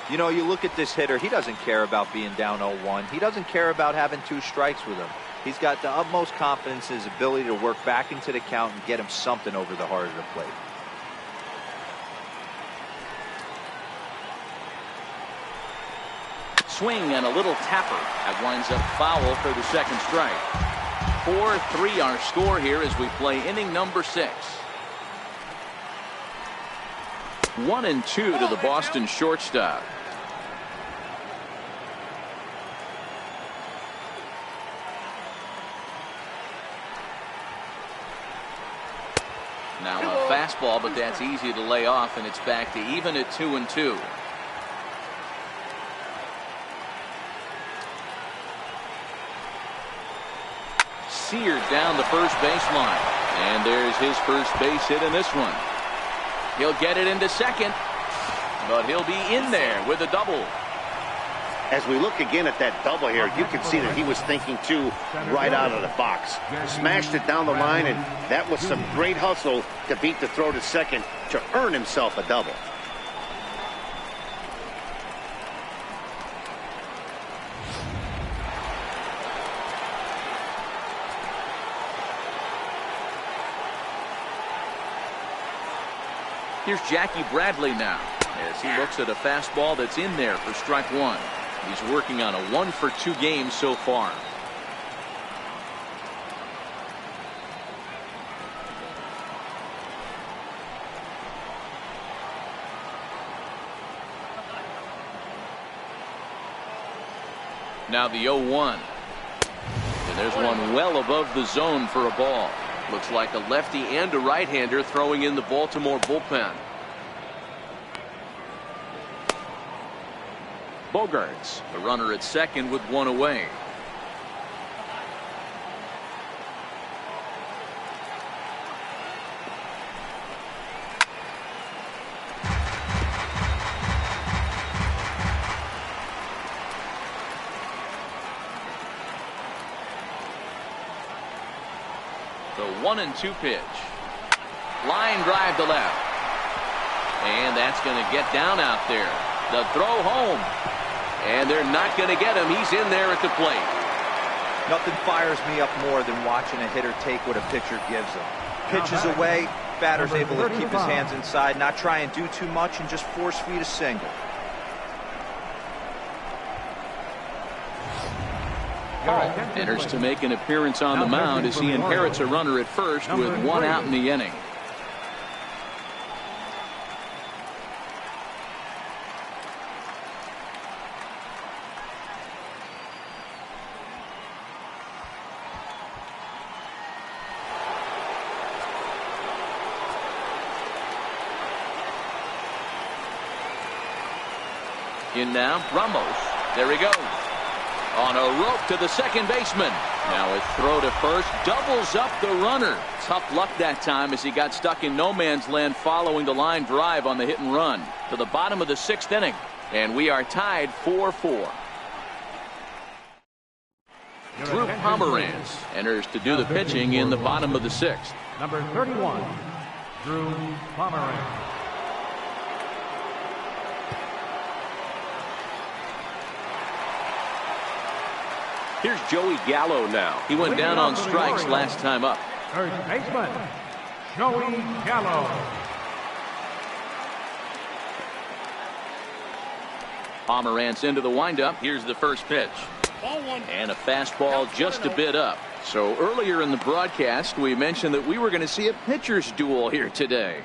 You know, you look at this hitter, he doesn't care about being down 0-1. He doesn't care about having 2 strikes with him. He's got the utmost confidence in his ability to work back into the count and get him something over the heart of the plate. Swing and a little tapper. That winds up foul for the second strike. 4-3 our score here as we play inning number 6. 1-2 to the Boston shortstop. Now a fastball, but that's easy to lay off, and it's back to even at 2-2. Seared down the first baseline, and there's his first base hit in this one. He'll get it into second, but he'll be in there with a double. As we look again at that double here, you can see that he was thinking, too, right out of the box. Smashed it down the line, and that was some great hustle to beat the throw to second to earn himself a double. Here's Jackie Bradley now as he looks at a fastball that's in there for strike one. He's working on a 1-for-2 game so far. Now the 0-1. And there's one well above the zone for a ball. Looks like a lefty and a right-hander throwing in the Baltimore bullpen. Bogarts, the runner at second with one away. The 1-2 pitch. Line drive to left. And that's going to get down out there. The throw home. And they're not going to get him. He's in there at the plate. Nothing fires me up more than watching a hitter take what a pitcher gives him. Pitches away, batter's able to keep his hands inside, not try and do too much, and just force feed a single. Enters to make an appearance on the mound as he inherits a runner at first with one out in the inning. In now, Ramos. There he goes. On a rope to the second baseman. Now a throw to first. Doubles up the runner. Tough luck that time as he got stuck in no man's land following the line drive on the hit and run. To the bottom of the sixth inning. And we are tied 4-4. Drew Pomeranz enters to do the pitching in the bottom of the sixth. Number 31, Drew Pomeranz. Here's Joey Gallo now. He went down on strikes last time up. Third baseman, Joey Gallo. Pomeranz into the windup. Here's the first pitch. And a fastball just a bit up. So earlier in the broadcast, we mentioned that we were going to see a pitcher's duel here today.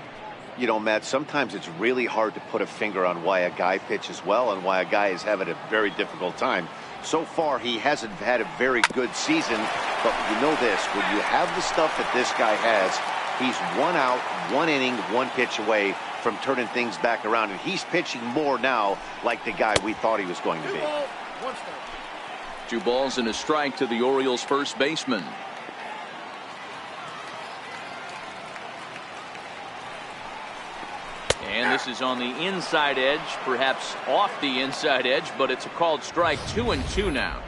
You know, Matt, sometimes it's really hard to put a finger on why a guy pitches well and why a guy is having a very difficult time. So far, he hasn't had a very good season, but you know this, when you have the stuff that this guy has, he's 1 out, 1 inning, 1 pitch away from turning things back around, and he's pitching more now like the guy we thought he was going to be. 2 balls and a strike to the Orioles first baseman. And this is on the inside edge, perhaps off the inside edge, but it's a called strike. 2-2 now.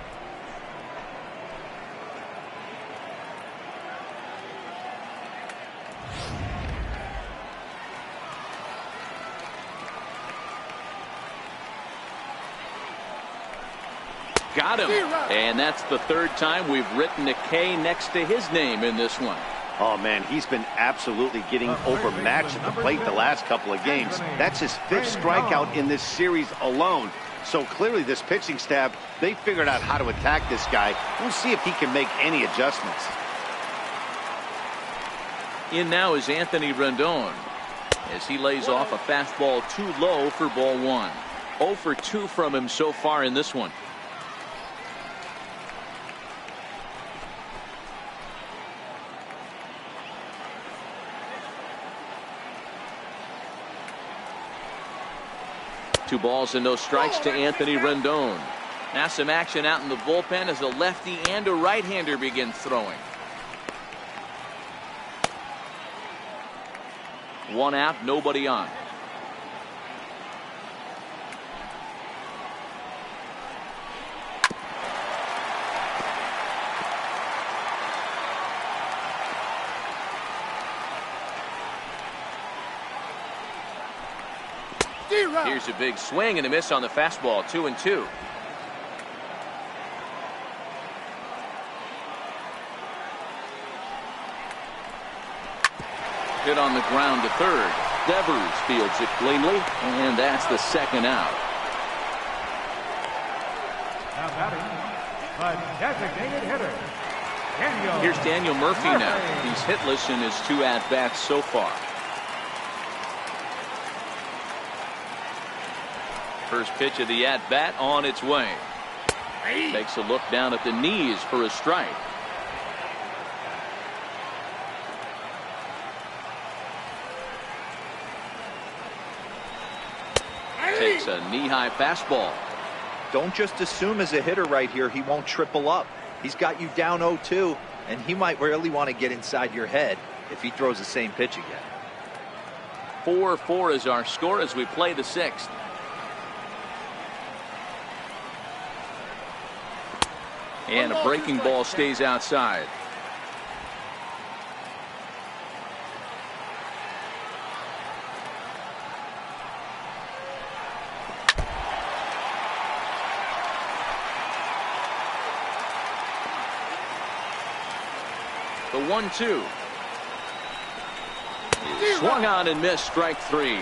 Got him. And that's the third time we've written a K next to his name in this one. Oh, man, he's been absolutely getting overmatched at the plate the last couple of games. That's his 5th strikeout in this series alone. So clearly this pitching staff, they figured out how to attack this guy. We'll see if he can make any adjustments. In now is Anthony Rendon as he lays off a fastball too low for ball 1. 0 for 2 from him so far in this one. Two balls and no strikes to Anthony Rendon. Now some action out in the bullpen as a lefty and a right-hander begin throwing. One out, nobody on. Here's a big swing and a miss on the fastball. 2-2. Hit on the ground to third. Devers fields it cleanly, and that's the second out. Now batting, a designated hitter, Daniel. Here's Daniel Murphy now. He's hitless in his 2 at-bats so far. First pitch of the at-bat on its way. Takes a look down at the knees for a strike. Takes a knee-high fastball. Don't just assume as a hitter right here he won't triple up. He's got you down 0-2, and he might really want to get inside your head if he throws the same pitch again. 4-4 is our score as we play the 6th. And a breaking ball stays outside. The 1-2. Swung on and missed. Strike 3.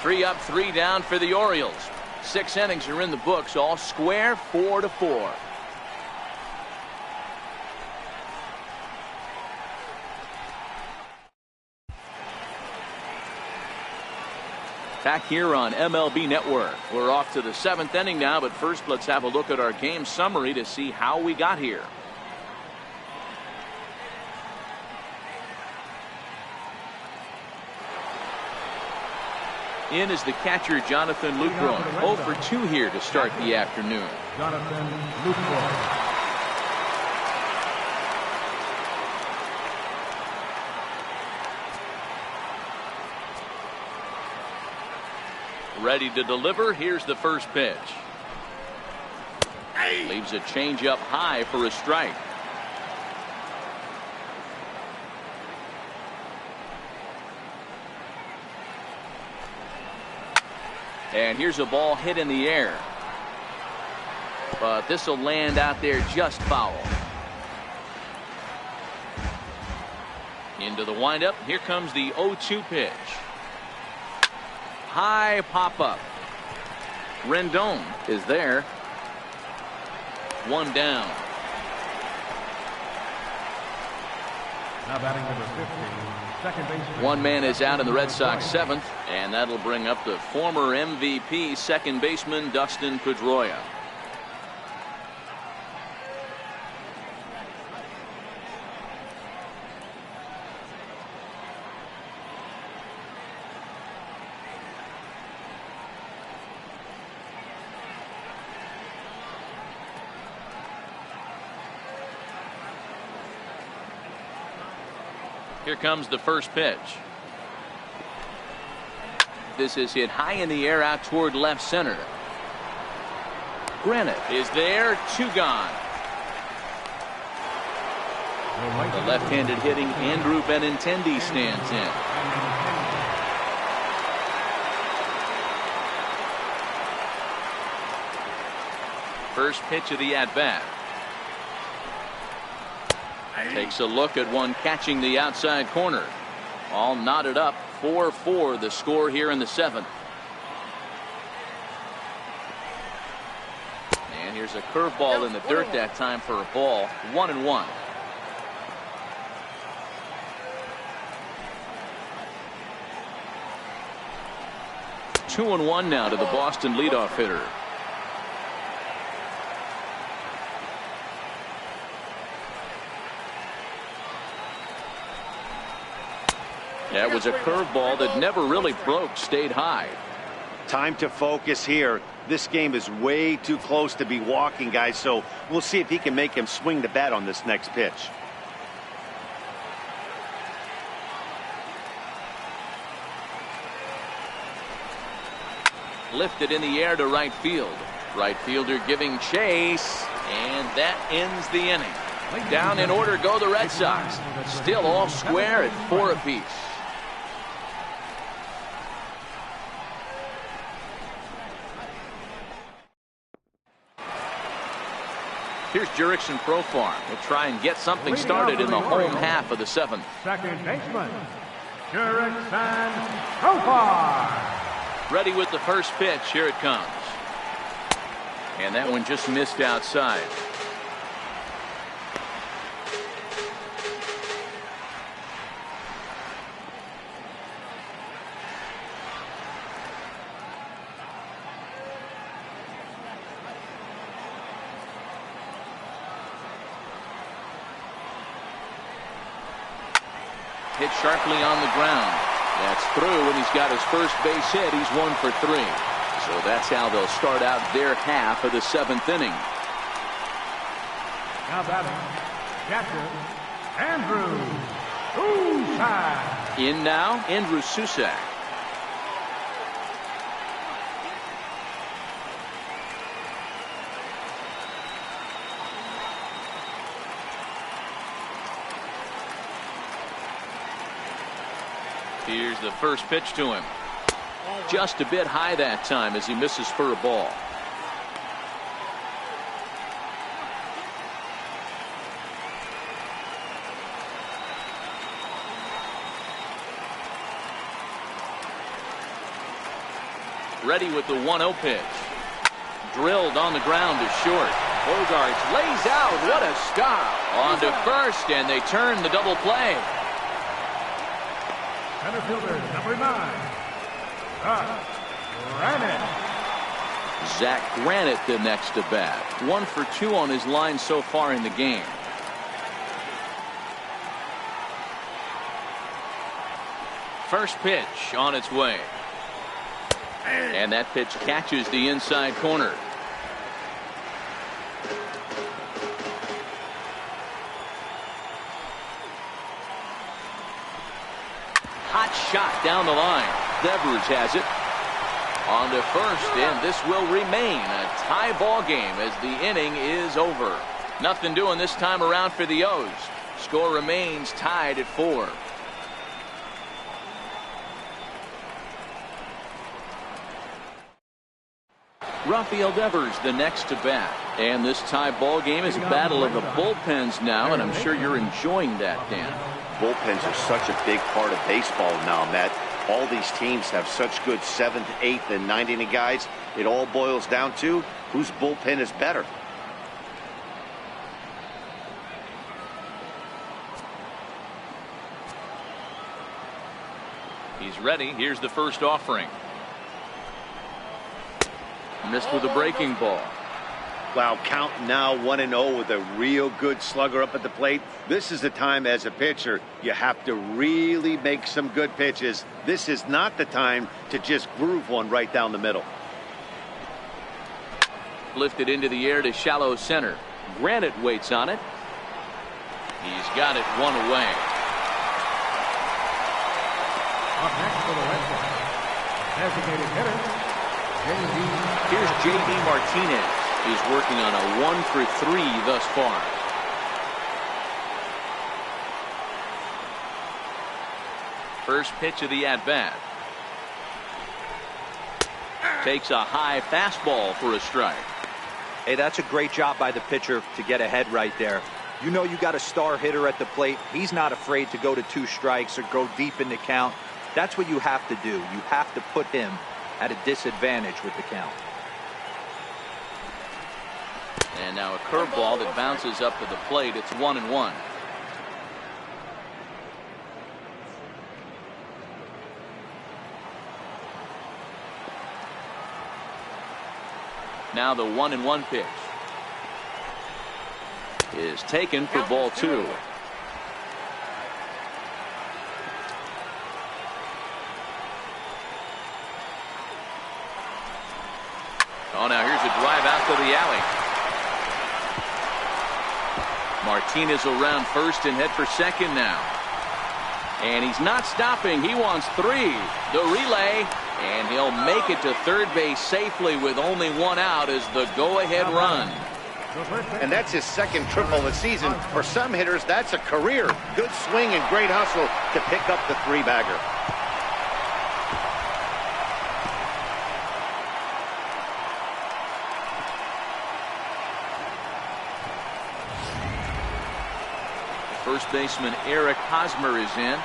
3 up, 3 down for the Orioles. 6 innings are in the books, all square, 4-4. Back here on MLB Network. We're off to the 7th inning now, but first let's have a look at our game summary to see how we got here. In is the catcher, Jonathan Lucroy. 0 for 2 here to start the afternoon. Jonathan Lucroy. Ready to deliver. Here's the first pitch. Leaves a changeup high for a strike. And here's a ball hit in the air. But this will land out there just foul. Into the windup. Here comes the 0-2 pitch. High pop-up. Rendon is there. 1 down. Now batting number 50. Second baseman. 1 man is out in the Red Sox 7th, and that'll bring up the former MVP second baseman Dustin Pedroia. Here comes the first pitch. This is hit high in the air out toward left center. Granite is there. 2 gone. The left-handed hitting Andrew Benintendi stands in. First pitch of the at-bat. Takes a look at one catching the outside corner. All knotted up. 4-4 the score here in the 7th. And here's a curveball in the dirt that time for a ball. 1-1. Two and 1 now to the Boston leadoff hitter. That was a curveball that never really broke, stayed high. Time to focus here. This game is way too close to be walking, guys, so we'll see if he can make him swing the bat on this next pitch. Lifted in the air to right field. Right fielder giving chase, and that ends the inning. Down in order go the Red Sox. Still all square at 4 apiece. Here's Jurickson Profar. He'll try and get something started in the home half of the 7th. Second baseman, Jurickson Profar. Ready with the first pitch. Here it comes. And that one just missed outside. Hit sharply on the ground. That's through, and he's got his first base hit. He's 1 for 3. So that's how they'll start out their half of the 7th inning. Now batting, catcher, Andrew Susak. In now, Andrew Susak. Here's the first pitch to him. Just a bit high that time as he misses for a ball. Ready with the 1-0 pitch. Drilled on the ground to short. Bogarts lays out. What a stop. On to first, and they turn the double play. Center fielder, number 9, Granite. Zach Granite the next to bat. 1 for 2 on his line so far in the game. First pitch on its way. And that pitch catches the inside corner. Hot shot down the line. Devers has it. On to first, and this will remain a tie ball game as the inning is over. Nothing doing this time around for the O's. Score remains tied at 4. Rafael Devers the next to bat. And this tie ball game is a battle of the bullpens now, and I'm sure you're enjoying that, Dan. Bullpens are such a big part of baseball now, Matt. All these teams have such good 7th, 8th, and 9th inning guys. It all boils down to whose bullpen is better. He's ready. Here's the first offering. Missed with a breaking ball. Wow, count now 1-0 with a real good slugger up at the plate. This is the time as a pitcher you have to really make some good pitches. This is not the time to just groove one right down the middle. Lifted into the air to shallow center. Granite waits on it. He's got it 1 away. Up next for the Red Sox, designated hitter, Here's J.D. Martinez. He's working on a 1 for 3 thus far. First pitch of the at-bat. Takes a high fastball for a strike. Hey, that's a great job by the pitcher to get ahead right there. You know you got a star hitter at the plate. He's not afraid to go to 2 strikes or go deep in the count. That's what you have to do. You have to put him at a disadvantage with the count. And now a curveball that bounces up to the plate. It's 1-1. Now the 1-1 pitch is taken for ball 2. Oh, now here's a drive out to the alley. Martinez around first and head for second now. And he's not stopping. He wants 3. The relay, And he'll make it to third base safely with only one out as the go-ahead run. And that's his second triple of the season. For some hitters, that's a career. Good swing and great hustle to pick up the three-bagger. First baseman Eric Hosmer is in.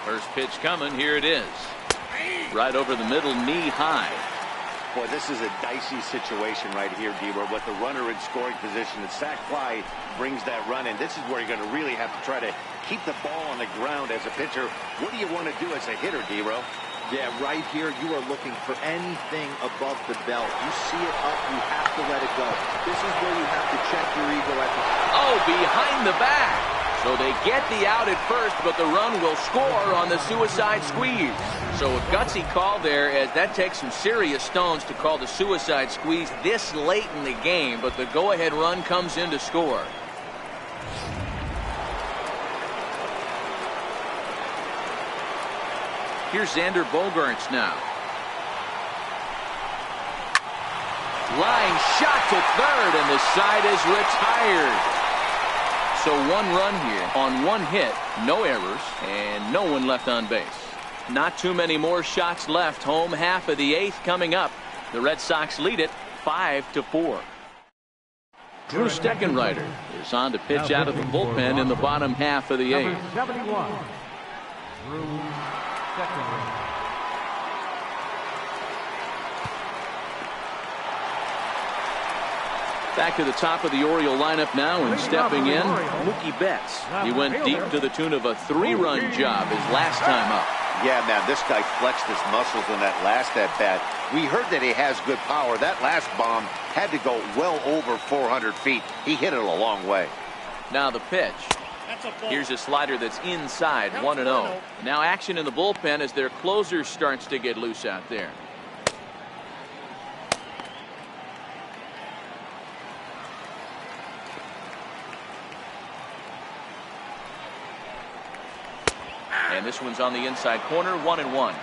First pitch coming. Here it is. Right over the middle, knee high. Boy, this is a dicey situation right here, D-Ward. With the runner in scoring position, the sac fly brings that run in. This is where you're going to really have to try to keep the ball on the ground as a pitcher. What do you want to do as a hitter, D-Ro? Yeah, right here, you are looking for anything above the belt. You see it up, you have to let it go. This is where you have to check your ego at the... Oh, behind the back. So they get the out at first, but the run will score on the suicide squeeze. So a gutsy call there, as that takes some serious stones to call the suicide squeeze this late in the game, but the go-ahead run comes in to score. Here's Xander Bogaerts now. Line shot to third, and the side is retired. So one run here on one hit, no errors, and no one left on base. Not too many more shots left. Home half of the eighth coming up. The Red Sox lead it 5-4. Drew Steckenrider is on to pitch out of the bullpen in the bottom half of the eighth. 71. Drew Steckenrider. Back to the top of the Oriole lineup now, and stepping in, Mookie Betts. He went deep to the tune of a 3-run job his last time up. Yeah, man, this guy flexed his muscles in that last at-bat. We heard that he has good power. That last bomb had to go well over 400 feet. He hit it a long way. Now the pitch. Here's a slider that's inside, 1-0. Now action in the bullpen as their closer starts to get loose out there. And this one's on the inside corner, 1-1.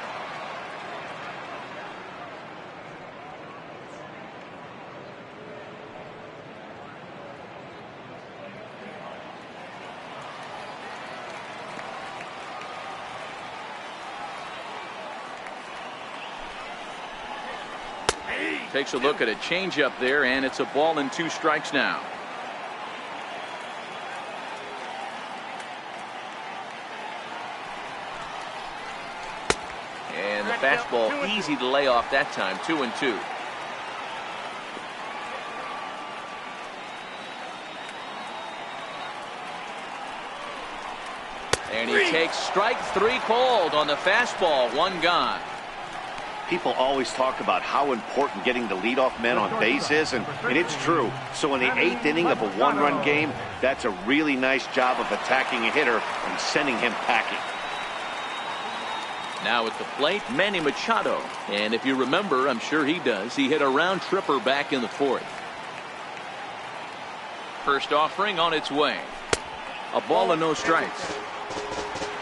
Takes a look at a changeup there, and it's a ball and 2 strikes now. And the fastball easy to lay off that time, 2-2. And he takes strike 3 called on the fastball, 1 gone. People always talk about how important getting the leadoff man on base is, and it's true. So in the 8th inning of a 1-run game, that's a really nice job of attacking a hitter and sending him packing. Now at the plate, Manny Machado. And if you remember, I'm sure he does, he hit a round tripper back in the 4th. First offering on its way. A ball and no strikes.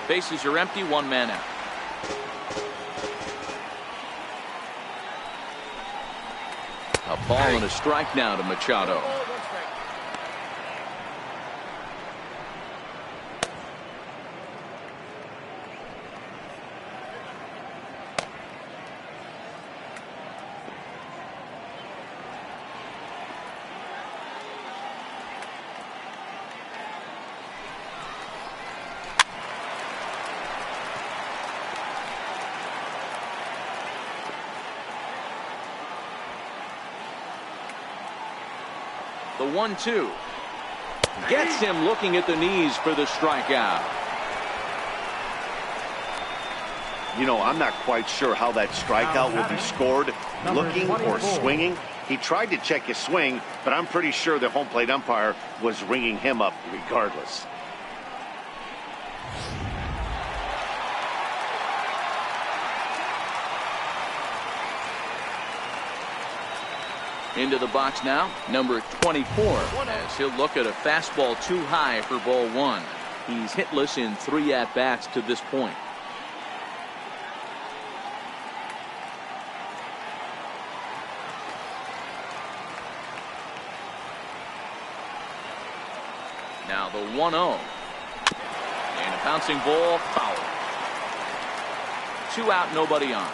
Bases are empty, 1 man out. A ball and a strike now to Machado. The 1-2 gets him looking at the knees for the strikeout. You know, I'm not quite sure how that strikeout will be scored, looking or swinging. He tried to check his swing, but I'm pretty sure the home plate umpire was ringing him up regardless. Into the box now, number 24, as he'll look at a fastball too high for ball one. He's hitless in 3 at-bats to this point. Now the 1-0. And a bouncing ball, foul. 2 out, nobody on.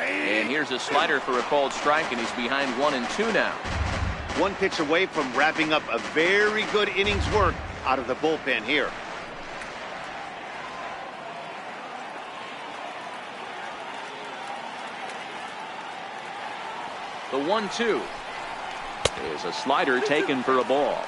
And here's a slider for a called strike, and he's behind 1-2 now. 1 pitch away from wrapping up a very good innings work out of the bullpen here. The 1-2 is a slider taken for a ball.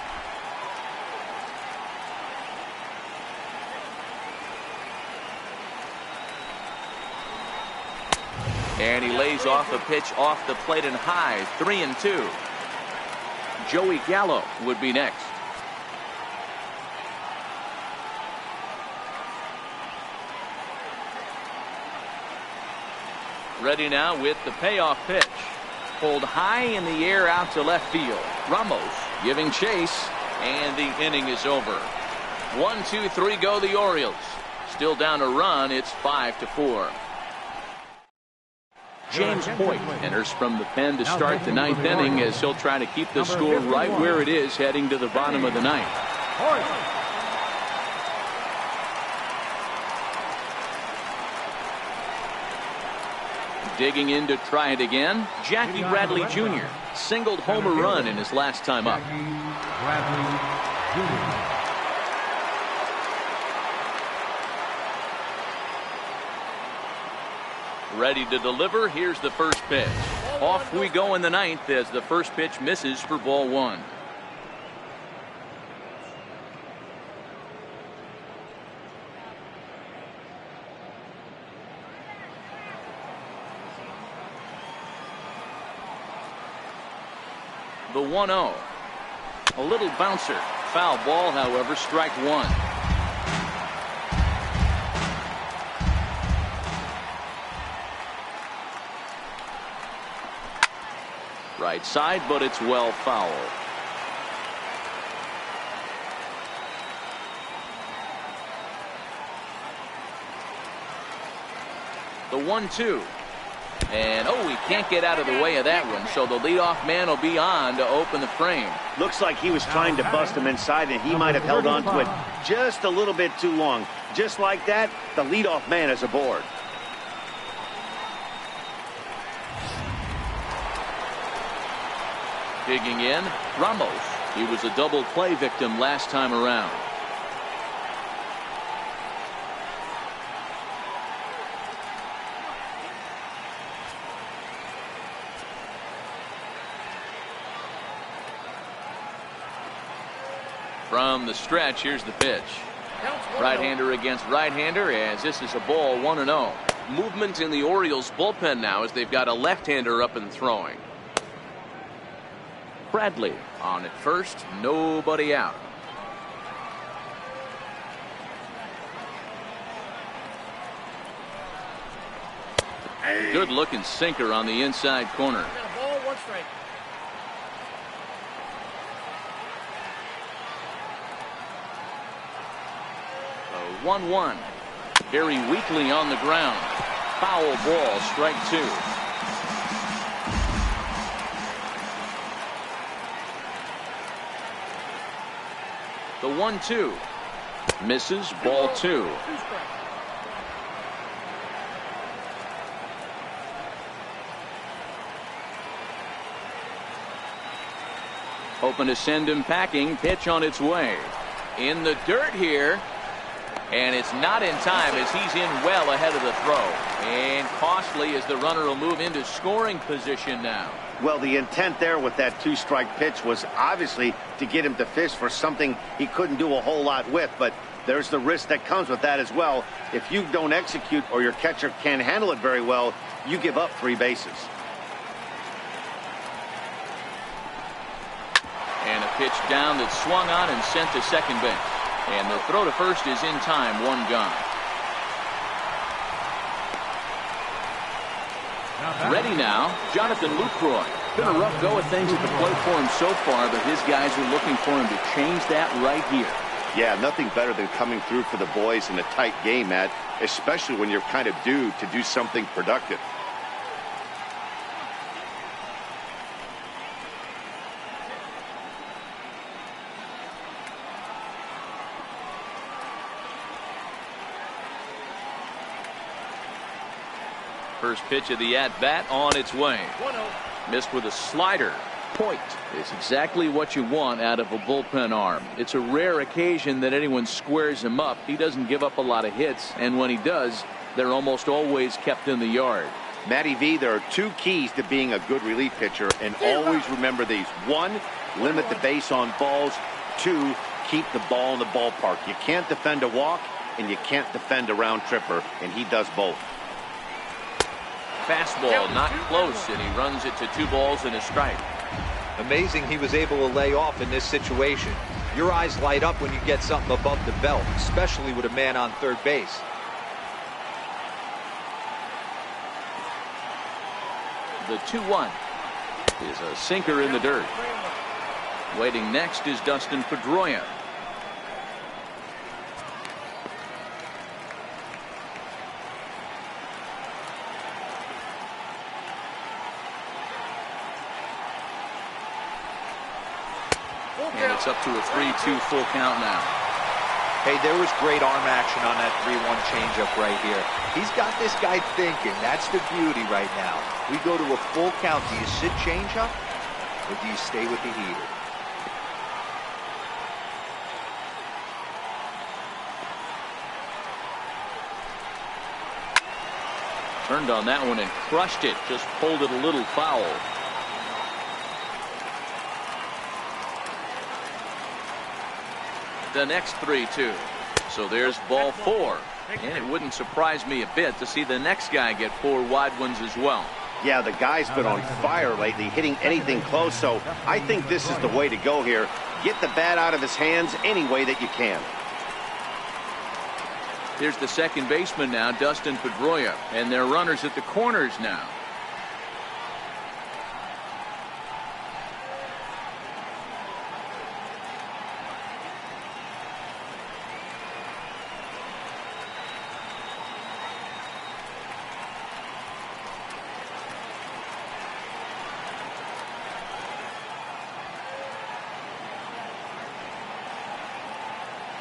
And he lays off a pitch off the plate and high. 3-2. Joey Gallo would be next. Ready now with the payoff pitch. Pulled high in the air out to left field. Ramos giving chase, and the inning is over. 1, 2, 3 go the Orioles. Still down a run. It's 5-4. James Hoyt enters from the pen to start the 9th inning, as he'll try to keep the score right where it is heading to the bottom of the 9th. Digging in to try it again, Jackie Bradley Jr. singled home a run in his last time up. Ready to deliver. Here's the first pitch. Off we go in the 9th as the first pitch misses for ball 1. The 1-0. A little bouncer. Foul ball, however, strike 1. Right side, but it's well foul. The 1-2. And he can't get out of the way of that one, so the leadoff man will be on to open the frame. Looks like he was trying to bust him inside, and he might have held on to it just a little bit too long. Just like that, the leadoff man is aboard. Digging in, Ramos. He was a double play victim last time around. From the stretch, here's the pitch. Right-hander against right-hander, as this is a ball 1-0. Movement in the Orioles bullpen now as they've got a left-hander up and throwing. Bradley on at first, nobody out. Good looking sinker on the inside corner. 1-1. Very weakly on the ground. Foul ball, strike 2. The 1-2. Misses, ball 2. Hoping to send him packing. Pitch on its way. In the dirt here. And it's not in time as he's in well ahead of the throw. And costly as the runner will move into scoring position now. Well, the intent there with that 2-strike pitch was obviously to get him to fish for something he couldn't do a whole lot with. But there's the risk that comes with that as well. If you don't execute or your catcher can't handle it very well, you give up 3 bases. And a pitch down that's swung on and sent to second base. And the throw to first is in time, 1 gone. Ready now, Jonathan Lucroy. Been a rough go of things at the plate for him so far, but his guys are looking for him to change that right here. Yeah, nothing better than coming through for the boys in a tight game, Matt, especially when you're kind of due to do something productive. First pitch of the at-bat on its way. Missed with a slider. Point. It's exactly what you want out of a bullpen arm. It's a rare occasion that anyone squares him up. He doesn't give up a lot of hits, and when he does, they're almost always kept in the yard. Matty V, there are two keys to being a good relief pitcher, and always remember these. One, limit the base on balls. Two, keep the ball in the ballpark. You can't defend a walk, and you can't defend a round tripper, and he does both. Fastball not close, and he runs it to 2 balls and a strike. Amazing he was able to lay off in this situation. Your eyes light up when you get something above the belt, especially with a man on third base. The 2-1 is a sinker in the dirt. Waiting next is Dustin Pedroia. And it's up to a 3-2 full count now. Hey, there was great arm action on that 3-1 changeup right here. He's got this guy thinking. That's the beauty right now. We go to a full count. Do you sit changeup or do you stay with the heater? Turned on that one and crushed it. Just pulled it a little foul. The next 3-2. So there's ball 4. And it wouldn't surprise me a bit to see the next guy get 4 wide ones as well. Yeah, the guy's been on fire lately, hitting anything close, so I think this is the way to go here. Get the bat out of his hands any way that you can. Here's the second baseman now, Dustin Pedroia, and they're runners at the corners now.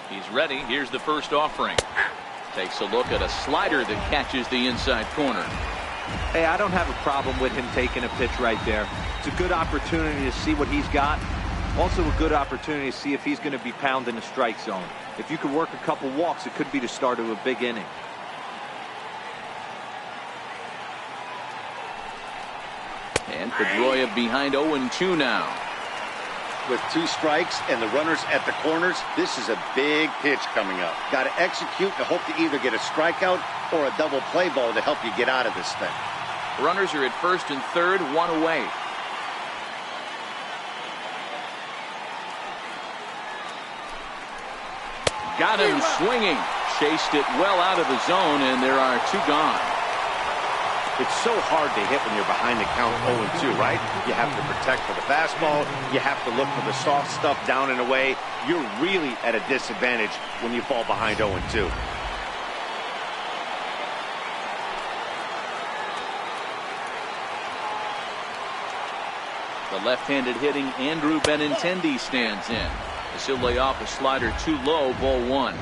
He's ready. Here's the first offering. Takes a look at a slider that catches the inside corner. Hey, I don't have a problem with him taking a pitch right there. It's a good opportunity to see what he's got. Also a good opportunity to see if he's going to be pounding the strike zone. If you could work a couple walks, it could be the start of a big inning. And Pedroia behind 0-2 now. With 2 strikes and the runners at the corners, this is a big pitch coming up. Got to execute and hope to either get a strikeout or a double play ball to help you get out of this thing. Runners are at first and third, 1 away. Got him swinging. Chased it well out of the zone, and there are 2 gone. It's so hard to hit when you're behind the count 0-2, right? You have to protect for the fastball. You have to look for the soft stuff down and away. You're really at a disadvantage when you fall behind 0-2. The left-handed hitting Andrew Benintendi stands in. As he'll lay off a slider too low, ball 1.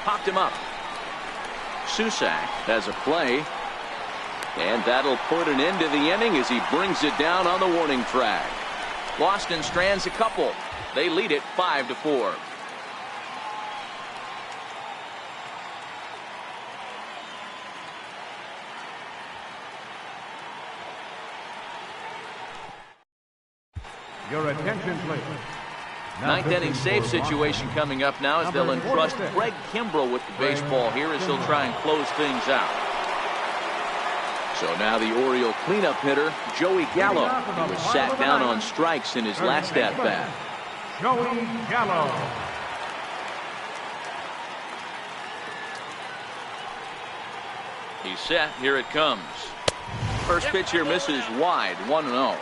Popped him up. Susak has a play. And that'll put an end to the inning as he brings it down on the warning track. Boston strands a couple. They lead it 5-4. Your attention, please. Ninth inning save situation coming up now as they'll entrust Greg Kimbrell with the baseball here as he'll try and close things out. So now the Oriole cleanup hitter, Joey Gallo, who was sat down on strikes in his last at-bat. Joey Gallo. He's set. Here it comes. First pitch here misses wide. 1-0.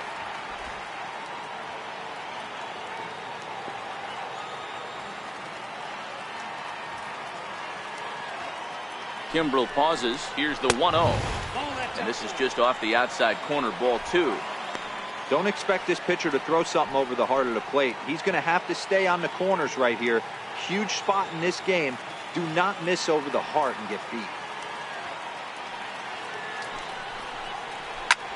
Kimbrel pauses. Here's the 1-0. And this is just off the outside corner, ball 2. Don't expect this pitcher to throw something over the heart of the plate. He's going to have to stay on the corners right here. Huge spot in this game. Do not miss over the heart and get beat.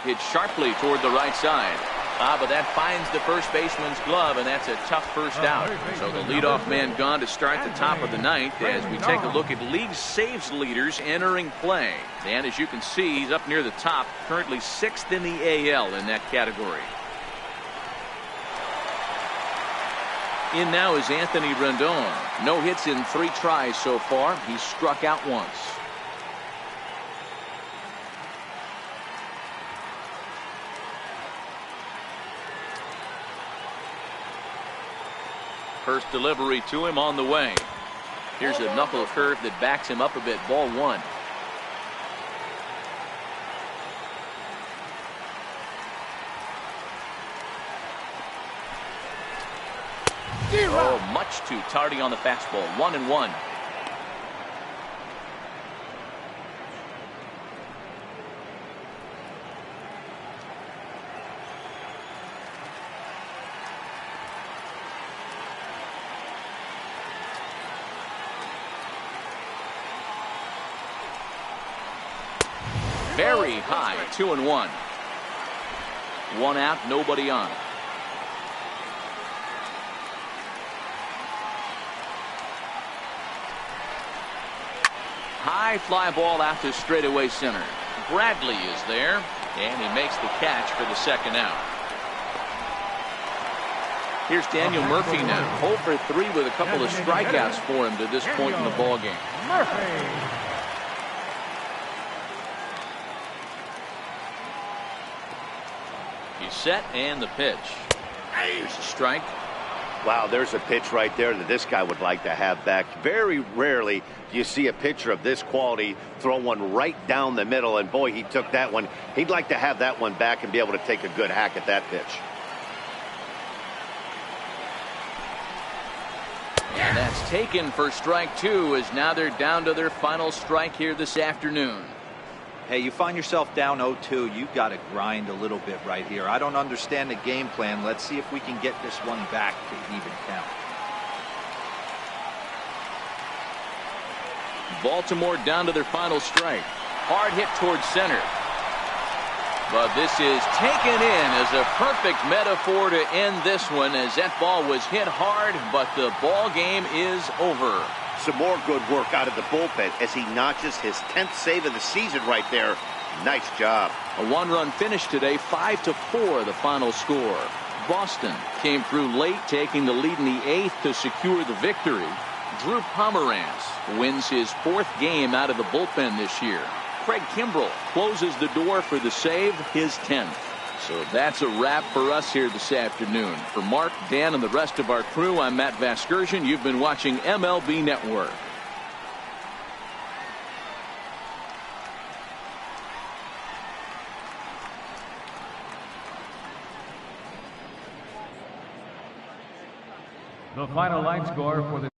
Hit sharply toward the right side. But that finds the first baseman's glove, and that's a tough first out. So the leadoff man gone to start the top of the ninth as we take a look at league saves leaders entering play. And as you can see, he's up near the top, currently 6th in the AL in that category. In now is Anthony Rendon. No hits in 3 tries so far. He's struck out once. First delivery to him on the way. Here's a knuckle curve that backs him up a bit. Ball 1. Oh, much too tardy on the fastball. 1-1. Very high. 2-1. 1 out, nobody on. High fly ball out to straightaway center. Bradley is there, and he makes the catch for the 2nd out. Here's Daniel Murphy now. 0 for 3 with a couple of strikeouts for him to this point in the ballgame. Murphy. He's set, and the pitch. Here's a strike. Wow, there's a pitch right there that this guy would like to have back. Very rarely do you see a pitcher of this quality throw one right down the middle, and boy, he took that one. He'd like to have that one back and be able to take a good hack at that pitch. And that's taken for strike 2, as now they're down to their final strike here this afternoon. Hey, you find yourself down 0-2, you've got to grind a little bit right here. I don't understand the game plan. Let's see if we can get this one back to even count. Baltimore down to their final strike. Hard hit towards center. But this is taken in as a perfect metaphor to end this one, as that ball was hit hard, but the ball game is over. Some more good work out of the bullpen as he notches his 10th save of the season right there. Nice job. A 1-run finish today, 5-4 the final score. Boston came through late, taking the lead in the 8th to secure the victory. Drew Pomeranz wins his 4th game out of the bullpen this year. Craig Kimbrel closes the door for the save, his 10th. So that's a wrap for us here this afternoon. For Mark, Dan, and the rest of our crew, I'm Matt Vasgersian. You've been watching MLB Network. The final line score for the